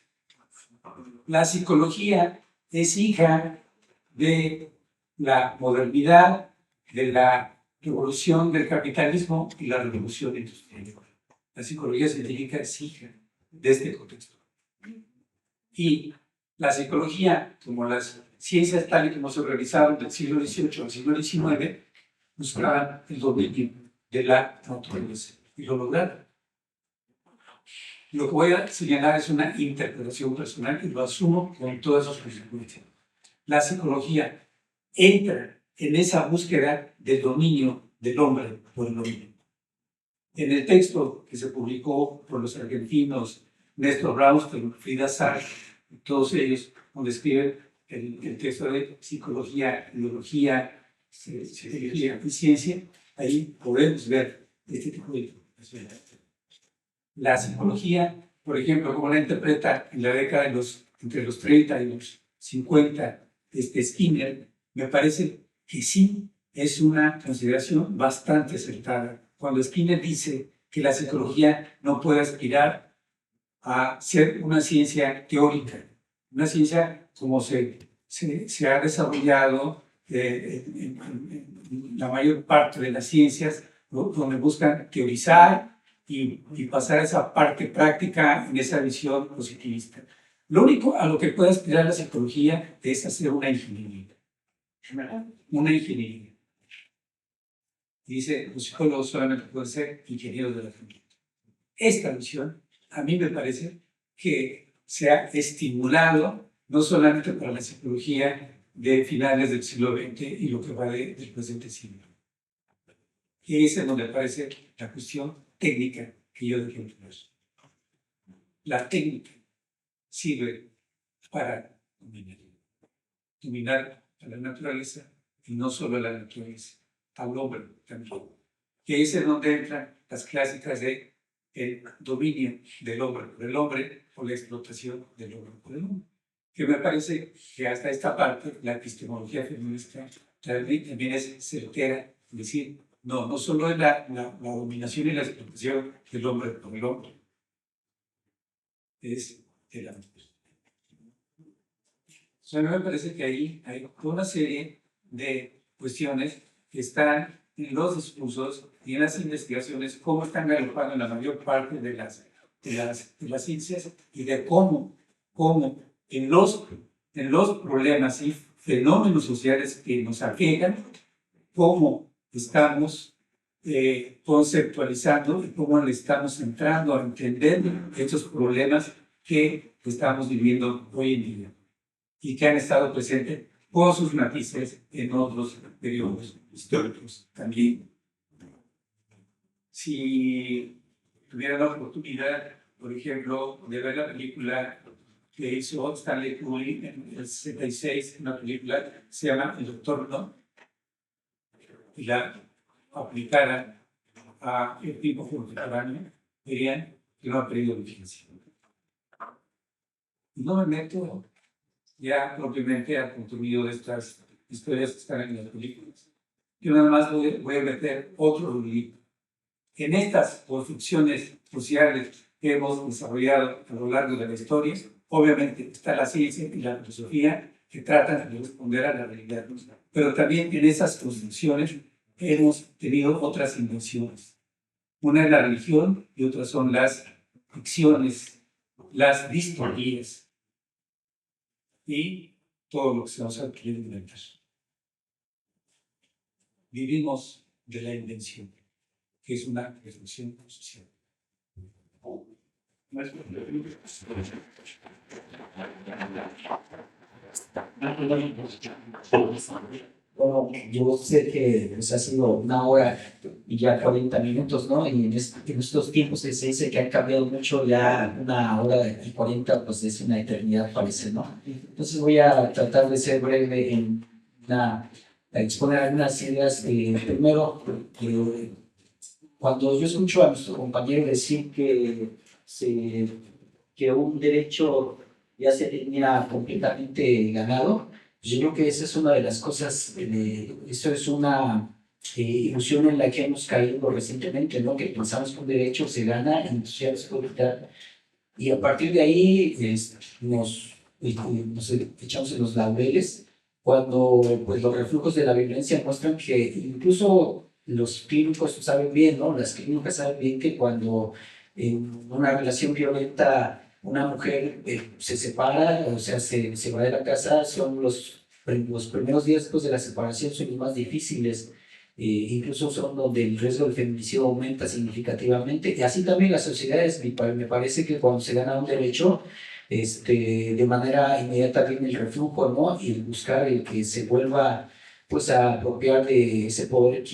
La psicología es hija de la modernidad, de la revolución del capitalismo y la revolución industrial. La psicología científica es hija de este contexto. Y la psicología, como las ciencias tal y como se realizaron del siglo XVIII al siglo XIX, buscaban el dominio de la naturaleza y lo lograron. Lo que voy a señalar es una interpretación personal y lo asumo con todas sus consecuencias. La psicología entra en esa búsqueda del dominio del hombre por el hombre. En el texto que se publicó por los argentinos Néstor Rauster, Frida Sark, todos ellos, donde escriben el texto de psicología, ideología, psicología y ciencia, ahí podemos ver este tipo de información. La psicología, por ejemplo, como la interpreta en la década de entre los 30 y los 50, Skinner, me parece que sí es una consideración bastante acertada. Cuando Skinner dice que la psicología no puede aspirar a ser una ciencia teórica, una ciencia como se ha desarrollado en la mayor parte de las ciencias, ¿no? Donde buscan teorizar y pasar a esa parte práctica en esa visión positivista. Lo único a lo que puede aspirar la psicología es hacer una ingeniería. Una ingeniería. Dice, los psicólogos solamente pueden ser ingenieros de la familia. Esta visión, a mí me parece que se ha estimulado no solamente para la psicología de finales del siglo XX y lo que va del presente siglo. Y es en donde aparece la cuestión técnica que yo dejé entrar. La técnica sirve para dominar a la naturaleza y no solo a la naturaleza, al hombre también. Que es en donde entran las clásicas de el dominio del hombre por el hombre o la explotación del hombre por el hombre. Que me parece que hasta esta parte la epistemología feminista también es certera, es decir, no solo es la dominación y la explotación del hombre por el hombre, es el hombre. O sea, me parece que ahí hay una serie de cuestiones que están en los discursos y en las investigaciones, cómo están galopando en la mayor parte de las ciencias y de cómo en los problemas y fenómenos sociales que nos aquejan, cómo estamos conceptualizando y cómo le estamos entrando a entender estos problemas que estamos viviendo hoy en día y que han estado presentes con sus matices en otros periodos históricos también. Si tuvieran la oportunidad, por ejemplo, de ver la película que hizo Stanley Kubrick en el 66, una película que se llama El Doctor No, y la aplicaran a el tiempo contemporáneo, verían que no ha perdido vigencia. No me meto ya propiamente al contenido de estas historias que están en las películas. Yo nada más voy a meter otro libro. En estas construcciones sociales que hemos desarrollado a lo largo de la historia, obviamente está la ciencia y la filosofía que tratan de responder a la realidad. Pero también en esas construcciones hemos tenido otras invenciones. Una es la religión y otras son las ficciones, las distopías y todo lo que se nos ha querido inventar. Vivimos de la invención. que es una revolución social. Bueno, yo sé que pues, ha sido una hora y ya 40 minutos, ¿no? Y en estos tiempos se dice que han cambiado mucho, ya una hora y 40, pues es una eternidad, parece, ¿no? Entonces voy a tratar de ser breve a exponer algunas ideas. Primero, cuando yo escucho a nuestro compañero decir que un derecho ya se tenía completamente ganado, pues yo creo que esa es una de las cosas, eso es una ilusión en la que hemos caído recientemente, ¿no? Que pensamos que un derecho se gana y ya no se puede quitar. Y a partir de ahí nos echamos en los laureles cuando pues, los reflujos de la violencia muestran que incluso los clínicos saben bien, ¿no? Las clínicas saben bien que cuando en una relación violenta una mujer se separa, o sea, se va de la casa, son los primeros días después de la separación son los más difíciles. Incluso son donde el riesgo del feminicidio aumenta significativamente. Y así también las sociedades, me parece que cuando se gana un derecho, de manera inmediata viene el reflujo, ¿no? Y el buscar el que se vuelva pues a apropiar de ese poder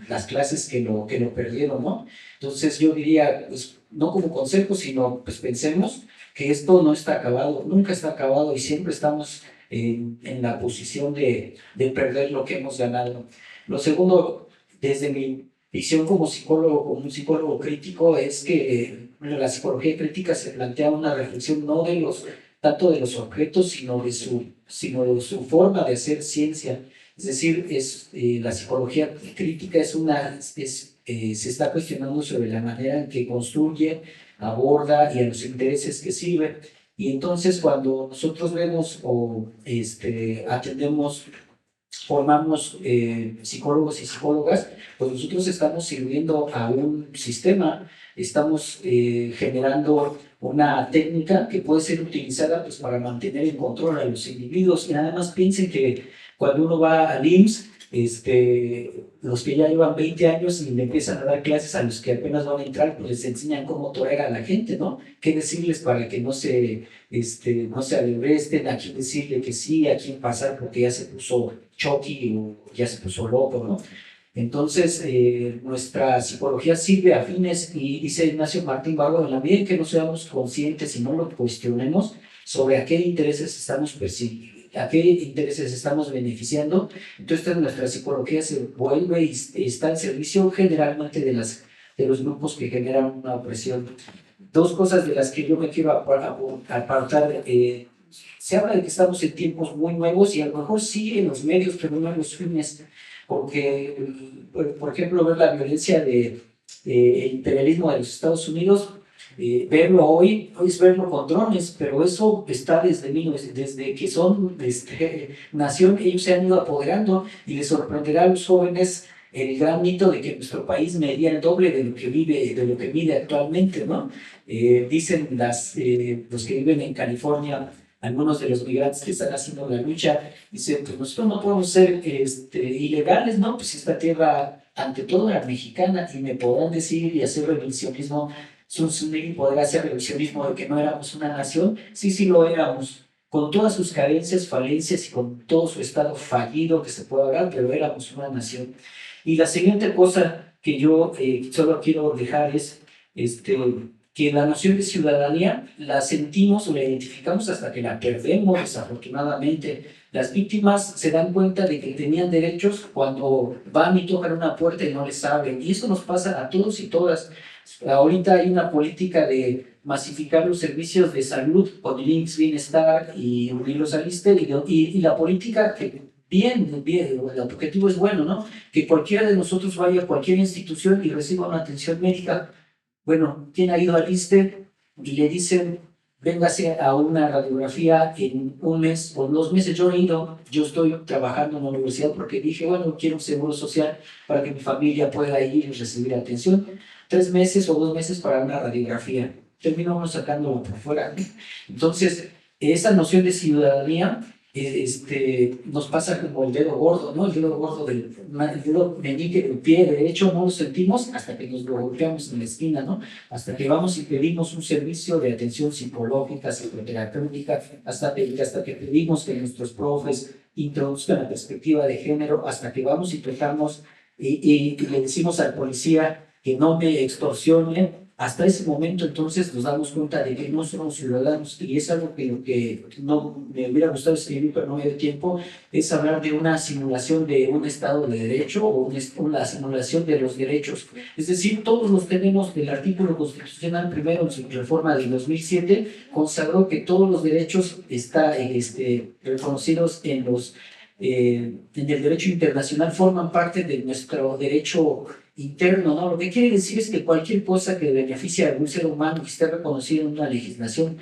las clases que lo perdieron, ¿no? Entonces yo diría, pues no como consejo, sino pues pensemos que esto no está acabado, nunca está acabado y siempre estamos en la posición de perder lo que hemos ganado. Lo segundo, desde mi visión como psicólogo, como un psicólogo crítico, es que la psicología crítica se plantea una reflexión no tanto de los objetos, sino de su forma de hacer ciencia. Es decir, la psicología crítica se está cuestionando sobre la manera en que construye, aborda y a los intereses que sirve. Y entonces cuando nosotros vemos o atendemos, formamos psicólogos y psicólogas, pues nosotros estamos sirviendo a un sistema, estamos generando una técnica que puede ser utilizada pues, para mantener en control a los individuos. Y nada más piensen que cuando uno va al IMSS, los que ya llevan 20 años y le empiezan a dar clases a los que apenas van a entrar, pues les enseñan cómo torear a la gente, ¿no? Qué decirles para que no se agresten, a quién decirle que sí, a quién pasar porque ya se puso choqui o ya se puso loco, ¿no? Entonces, nuestra psicología sirve a fines, y dice Ignacio Martín Barro, en la medida en que no seamos conscientes y no lo cuestionemos sobre a qué intereses estamos persiguiendo, a qué intereses estamos beneficiando, entonces nuestra psicología se vuelve y está al servicio generalmente de los grupos que generan una opresión. Dos cosas de las que yo me quiero apartar. Se habla de que estamos en tiempos muy nuevos y a lo mejor sí en los medios, pero no en los fines, porque, por ejemplo, ver la violencia del imperialismo de los Estados Unidos, verlo hoy es verlo con drones, pero eso está desde que son nación, ellos se han ido apoderando y les sorprenderá a los jóvenes el gran mito de que nuestro país medía el doble de lo que mide actualmente, ¿no? Dicen los que viven en California, algunos de los migrantes que están haciendo la lucha, dicen, pues nosotros no podemos ser ilegales, ¿no? Pues esta tierra, ante todo, era mexicana, y me podrán decir y hacer revisionismo, y poder hacer revisionismo de que no éramos una nación. Sí, sí lo éramos, con todas sus carencias, falencias y con todo su estado fallido que se puede hablar, pero éramos una nación. Y la siguiente cosa que yo solo quiero dejar es que la noción de ciudadanía la sentimos o la identificamos hasta que la perdemos, desafortunadamente. Las víctimas se dan cuenta de que tenían derechos cuando van y tocan una puerta y no les abren. Y eso nos pasa a todos y todas. Ahorita hay una política de masificar los servicios de salud con el IMSS Bienestar y unirlos al ISSSTE, y la política que bien, el objetivo es bueno, ¿no? Que cualquiera de nosotros vaya a cualquier institución y reciba una atención médica. Bueno, ¿quién ha ido al ISSSTE y le dicen, véngase a una radiografía en un mes o 2 meses? Yo he ido, yo estoy trabajando en la universidad porque dije, bueno, quiero un seguro social para que mi familia pueda ir y recibir atención. 3 meses o 2 meses para una radiografía. Terminamos sacándolo por fuera. Entonces, esa noción de ciudadanía nos pasa como el dedo gordo, ¿no? El dedo gordo el dedo meñique del pie derecho no lo sentimos hasta que nos lo golpeamos en la esquina, ¿no? Hasta que vamos y pedimos un servicio de atención psicológica, psicoterapéutica, hasta que pedimos que nuestros profes introduzcan la perspectiva de género, hasta que vamos y tocamos y le decimos al policía que no me extorsionen. Hasta ese momento entonces nos damos cuenta de que no somos ciudadanos, y es algo que no me hubiera gustado escribir pero no me dio tiempo, es hablar de una simulación de un Estado de Derecho o una simulación de los derechos. Es decir, todos los tenemos. El artículo constitucional primero en su reforma de 2007 consagró que todos los derechos están reconocidos en el derecho internacional, forman parte de nuestro derecho interno, ¿no? Lo que quiere decir es que cualquier cosa que beneficie a algún ser humano que esté reconocido en una legislación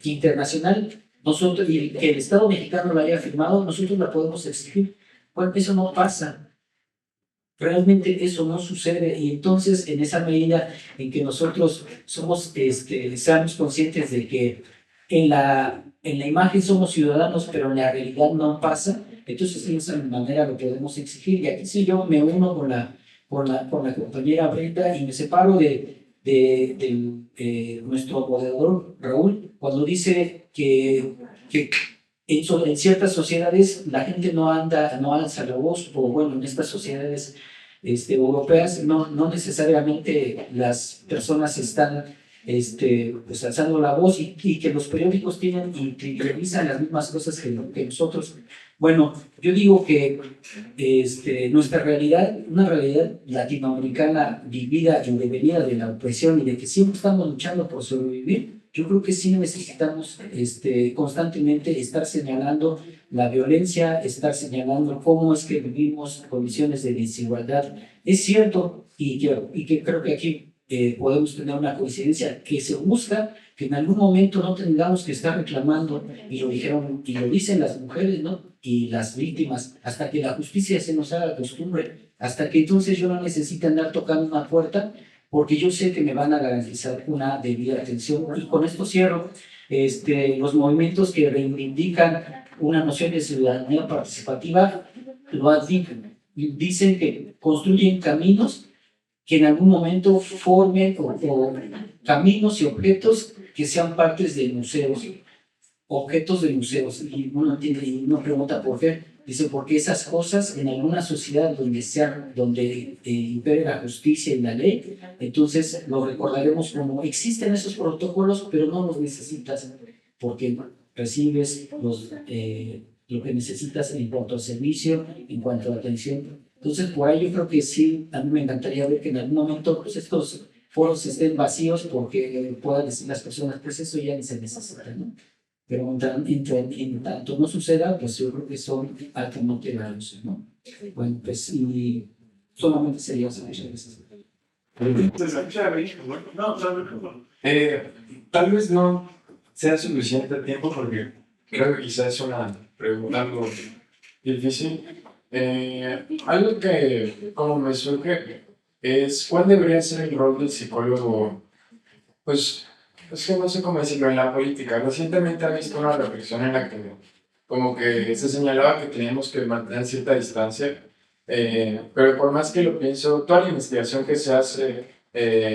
internacional, nosotros, y que el Estado mexicano lo haya firmado, nosotros la podemos exigir. Bueno, eso no pasa. Realmente eso no sucede, y entonces en esa medida en que nosotros seamos conscientes de que en la imagen somos ciudadanos, pero en la realidad no pasa, entonces de esa manera lo podemos exigir. Y aquí sí yo me uno con la compañera Brenda y me separo de nuestro moderador Raúl cuando dice que en ciertas sociedades la gente no alza la voz, o bueno, en estas sociedades europeas no necesariamente las personas están pues alzando la voz, y que los periódicos tienen y trivializan las mismas cosas que nosotros. Bueno, yo digo que nuestra realidad, una realidad latinoamericana vivida y devenida de la opresión y de que siempre estamos luchando por sobrevivir, yo creo que sí necesitamos constantemente estar señalando la violencia, estar señalando cómo es que vivimos condiciones de desigualdad. Es cierto, y que creo que aquí podemos tener una coincidencia, que se busca que en algún momento no tengamos que estar reclamando, y lo dicen las mujeres, ¿no? Y las víctimas, hasta que la justicia se nos haga costumbre, hasta que entonces yo no necesite andar tocando una puerta, porque yo sé que me van a garantizar una debida atención. Y con esto cierro. Los movimientos que reivindican una noción de ciudadanía participativa lo admiten, dicen que construyen caminos que en algún momento formen o caminos y objetos que sean partes de museos, objetos de museos. Y uno entiende, y uno pregunta por qué. Dice, porque esas cosas en alguna sociedad donde impere la justicia y la ley, entonces lo recordaremos como existen esos protocolos, pero no los necesitas, porque recibes lo que necesitas en cuanto a servicio, en cuanto a atención. Entonces, por ahí yo creo que sí, a mí me encantaría ver que en algún momento pues, estos foros estén vacíos, porque puedan decir las personas, pues eso ya ni se necesita, ¿no? Pero en tanto no suceda, pues yo creo que son altamente valiosos, ¿no? Bueno, pues y solamente sería eso. Muchas gracias. Tal vez no sea suficiente tiempo, porque creo que quizás es una pregunta algo difícil. Algo que como me surge es ¿cuál debería ser el rol del psicólogo? Pues es que no sé cómo decirlo en la política. Recientemente he visto una reflexión en la que como que se señalaba que teníamos que mantener cierta distancia, pero por más que lo pienso, toda la investigación que se hace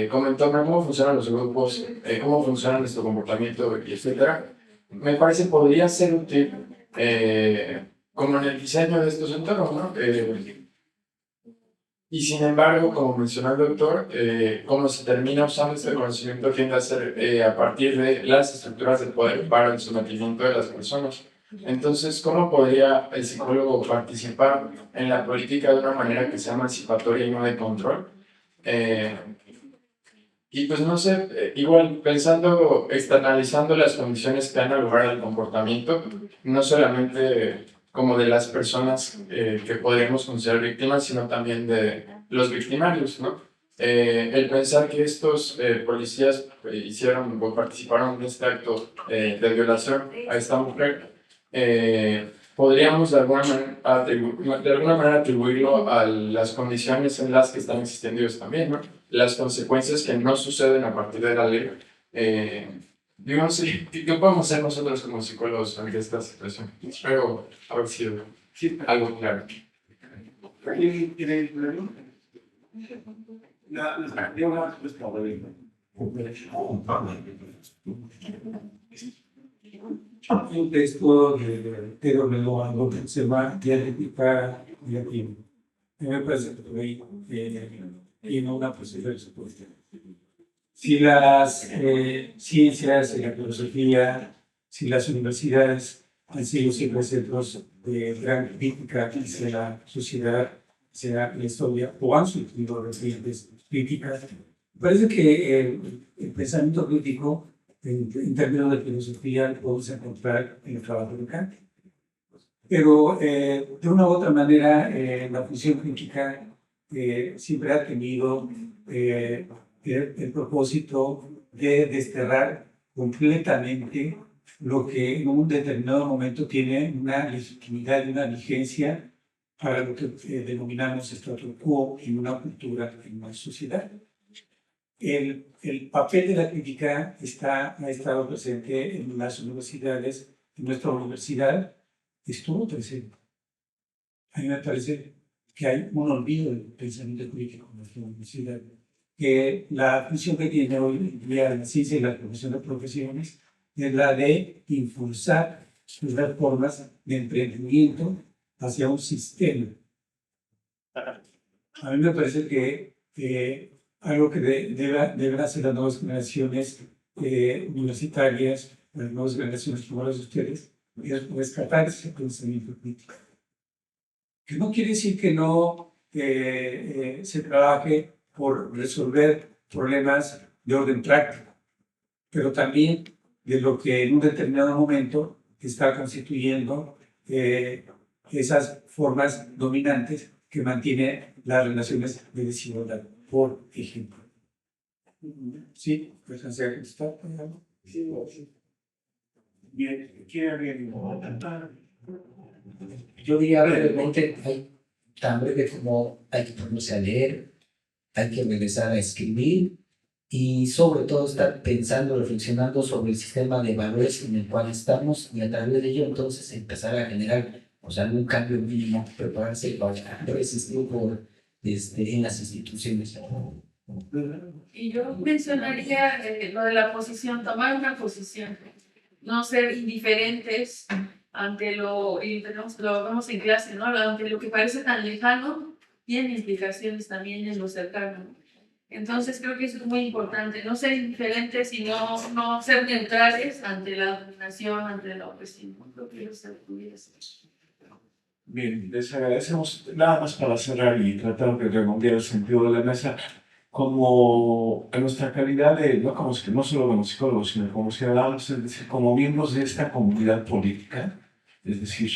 comentando cómo funcionan los grupos, cómo funciona nuestro comportamiento, etcétera, me parece podría ser útil como en el diseño de estos entornos, ¿no? Y sin embargo, como mencionó el doctor, cómo se termina usando este conocimiento tiende a ser a partir de las estructuras de poder para el sometimiento de las personas. Entonces, ¿cómo podría el psicólogo participar en la política de una manera que sea emancipatoria y no de control? Y pues no sé, igual pensando, externalizando las condiciones que dan lugar al comportamiento, no solamente como de las personas que podríamos considerar víctimas, sino también de los victimarios, ¿no? El pensar que estos policías hicieron o participaron en este acto de violación a esta mujer, podríamos de alguna manera atribuirlo a las condiciones en las que están existiendo ellos también, ¿no? Las consecuencias que no suceden a partir de la ley digamos, sí, ¿qué podemos hacer nosotros como psicólogos ante esta situación? Espero haber sido algo claro. ¿Quién quiere ir primero? Yo una respuesta breve. Un texto de T.W. Anderson se llama Dialéctica y aquí. A mí me parece que por ahí tiene una posible respuesta. Si las ciencias y la filosofía, si las universidades han sido siempre centros de gran crítica hacia la sociedad, hacia la historia, o han surgido recientes críticas, me parece que el pensamiento crítico, en términos de filosofía, lo podemos encontrar en el trabajo de Kant. Pero de una u otra manera, la función crítica siempre ha tenido el propósito de desterrar completamente lo que en un determinado momento tiene una legitimidad y una vigencia para lo que denominamos statu quo en una cultura, en una sociedad. El papel de la crítica ha estado presente en las universidades, en nuestra universidad estuvo presente. A mí me parece que hay un olvido del pensamiento crítico en nuestra universidad, que la función que tiene hoy en día la ciencia y la profesión de profesiones es la de impulsar las formas de emprendimiento hacia un sistema. A mí me parece que algo que deben hacer las nuevas generaciones universitarias, las nuevas generaciones como las de ustedes, es rescatar ese pensamiento crítico. Que no quiere decir que no se trabaje por resolver problemas de orden práctico, pero también de lo que en un determinado momento está constituyendo esas formas dominantes que mantienen las relaciones de desigualdad, por ejemplo. ¿Sí? ¿Pues hacer esto? Sí, sí. Bien, ¿quiere alguien? Yo diría brevemente, tan breve como hay que ponerse a leer, hay que regresar a escribir y sobre todo estar pensando, reflexionando sobre el sistema de valores en el cual estamos y a través de ello entonces empezar a generar algún cambio mínimo, prepararse para resistir en las instituciones. Y yo mencionaría lo de la posición, tomar una posición, no ser indiferentes ante y lo vemos en clase, ¿no? Ante lo que parece tan lejano, tiene implicaciones también en lo cercano. Entonces creo que eso es muy importante, no ser indiferentes y no ser neutrales ante la dominación, ante la opresión. Creo que eso pudiera ser. Bien, les agradecemos nada más para cerrar y tratar de redondear el sentido de la mesa, como en nuestra calidad de, no solo como psicólogos, sino como ciudadanos, es decir, como miembros de esta comunidad política, es decir,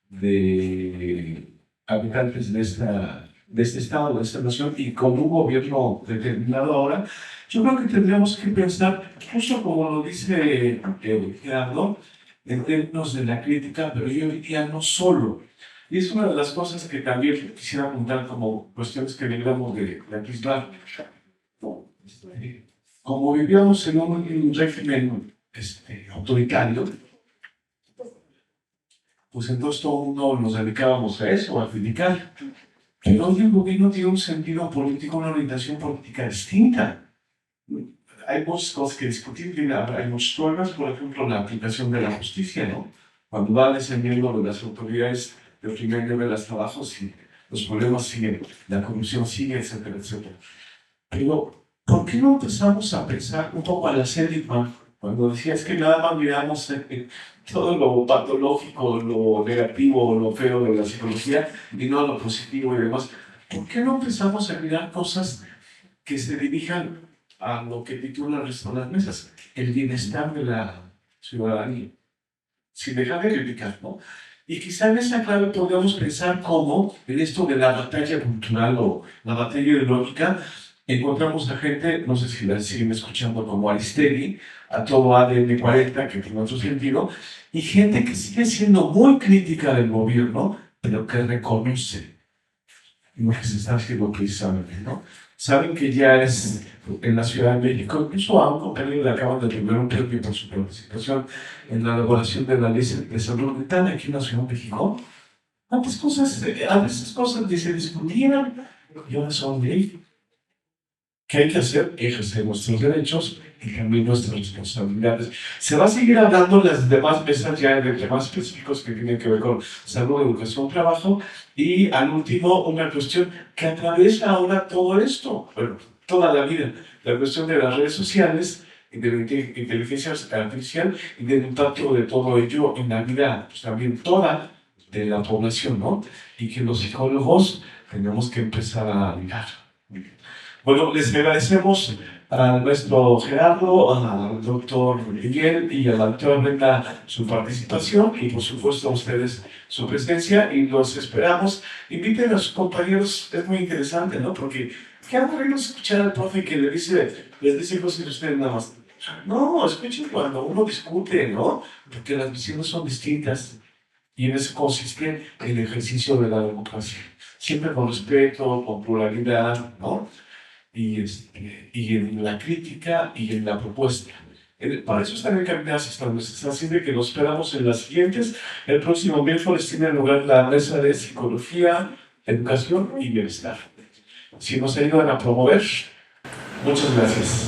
de habitantes de este estado, de esta nación, y con un gobierno determinado ahora, yo creo que tendríamos que pensar, justo como lo dice Gerardo, en términos de la crítica, pero yo diría no solo. Y es una de las cosas que también quisiera apuntar como cuestiones que libramos de atisbar. Como vivíamos en un régimen autoritario, pues entonces todo el mundo nos dedicábamos a eso, a criticar. Pero hoy el gobierno tiene un sentido político, una orientación política distinta. Hay muchas cosas que discutir, hay muchos problemas, por ejemplo, la aplicación de la justicia, ¿no? Cuando va descendiendo de las autoridades de primer nivel hasta abajo, sí, los problemas siguen, la corrupción sigue, etcétera, etcétera. Pero, ¿por qué no empezamos a pensar un poco a la Seligman, cuando decía es que nada más miramos todo lo patológico, lo negativo, lo feo de la psicología y no lo positivo y demás? ¿Por qué no empezamos a mirar cosas que se dirijan a lo que titula las mesas, el bienestar de la ciudadanía, sin dejar de criticar, ¿no? Y quizá en esa clave podríamos pensar cómo en esto de la batalla cultural o la batalla ideológica encontramos a gente, no sé si la siguen escuchando, como Aristegui, a todo ADN 40, que tiene otro sentido, y gente que sigue siendo muy crítica del gobierno, pero que reconoce lo que se está haciendo precisamente, ¿no? Saben que ya es en la Ciudad de México, incluso a un compañero le acaban de primer un premio por su participación en la elaboración de la ley de salud mental aquí en la Ciudad de México. A veces cosas que se discutían y ahora son ley. ¿Qué hay que hacer? Ejercer nuestros derechos y también nuestras responsabilidades. Se va a seguir hablando en las demás mesas ya de temas específicos que tienen que ver con salud, educación, trabajo y al último una cuestión que atraviesa ahora todo esto, bueno, toda la vida, la cuestión de las redes sociales y de la inteligencia artificial y del impacto de todo ello en la vida, pues también toda de la población, ¿no? Y que los psicólogos tenemos que empezar a mirar. Bueno, les agradecemos a nuestro Gerardo, al doctor Miguel y a la doctora Brenda su participación y por supuesto a ustedes su presencia y los esperamos. Inviten a sus compañeros, es muy interesante, ¿no? Porque qué aburrido escuchar al profe que les dice cosas y ustedes nada más. No, escuchen cuando uno discute, ¿no? Porque las visiones son distintas y en eso consiste el ejercicio de la democracia. Siempre con respeto, con pluralidad, ¿no? Y en la crítica y en la propuesta. Para eso están encaminadas estas mesas, así de que los esperamos en las siguientes. El próximo miércoles tiene lugar la mesa de psicología, educación y bienestar. Si nos ayudan a promover, muchas gracias.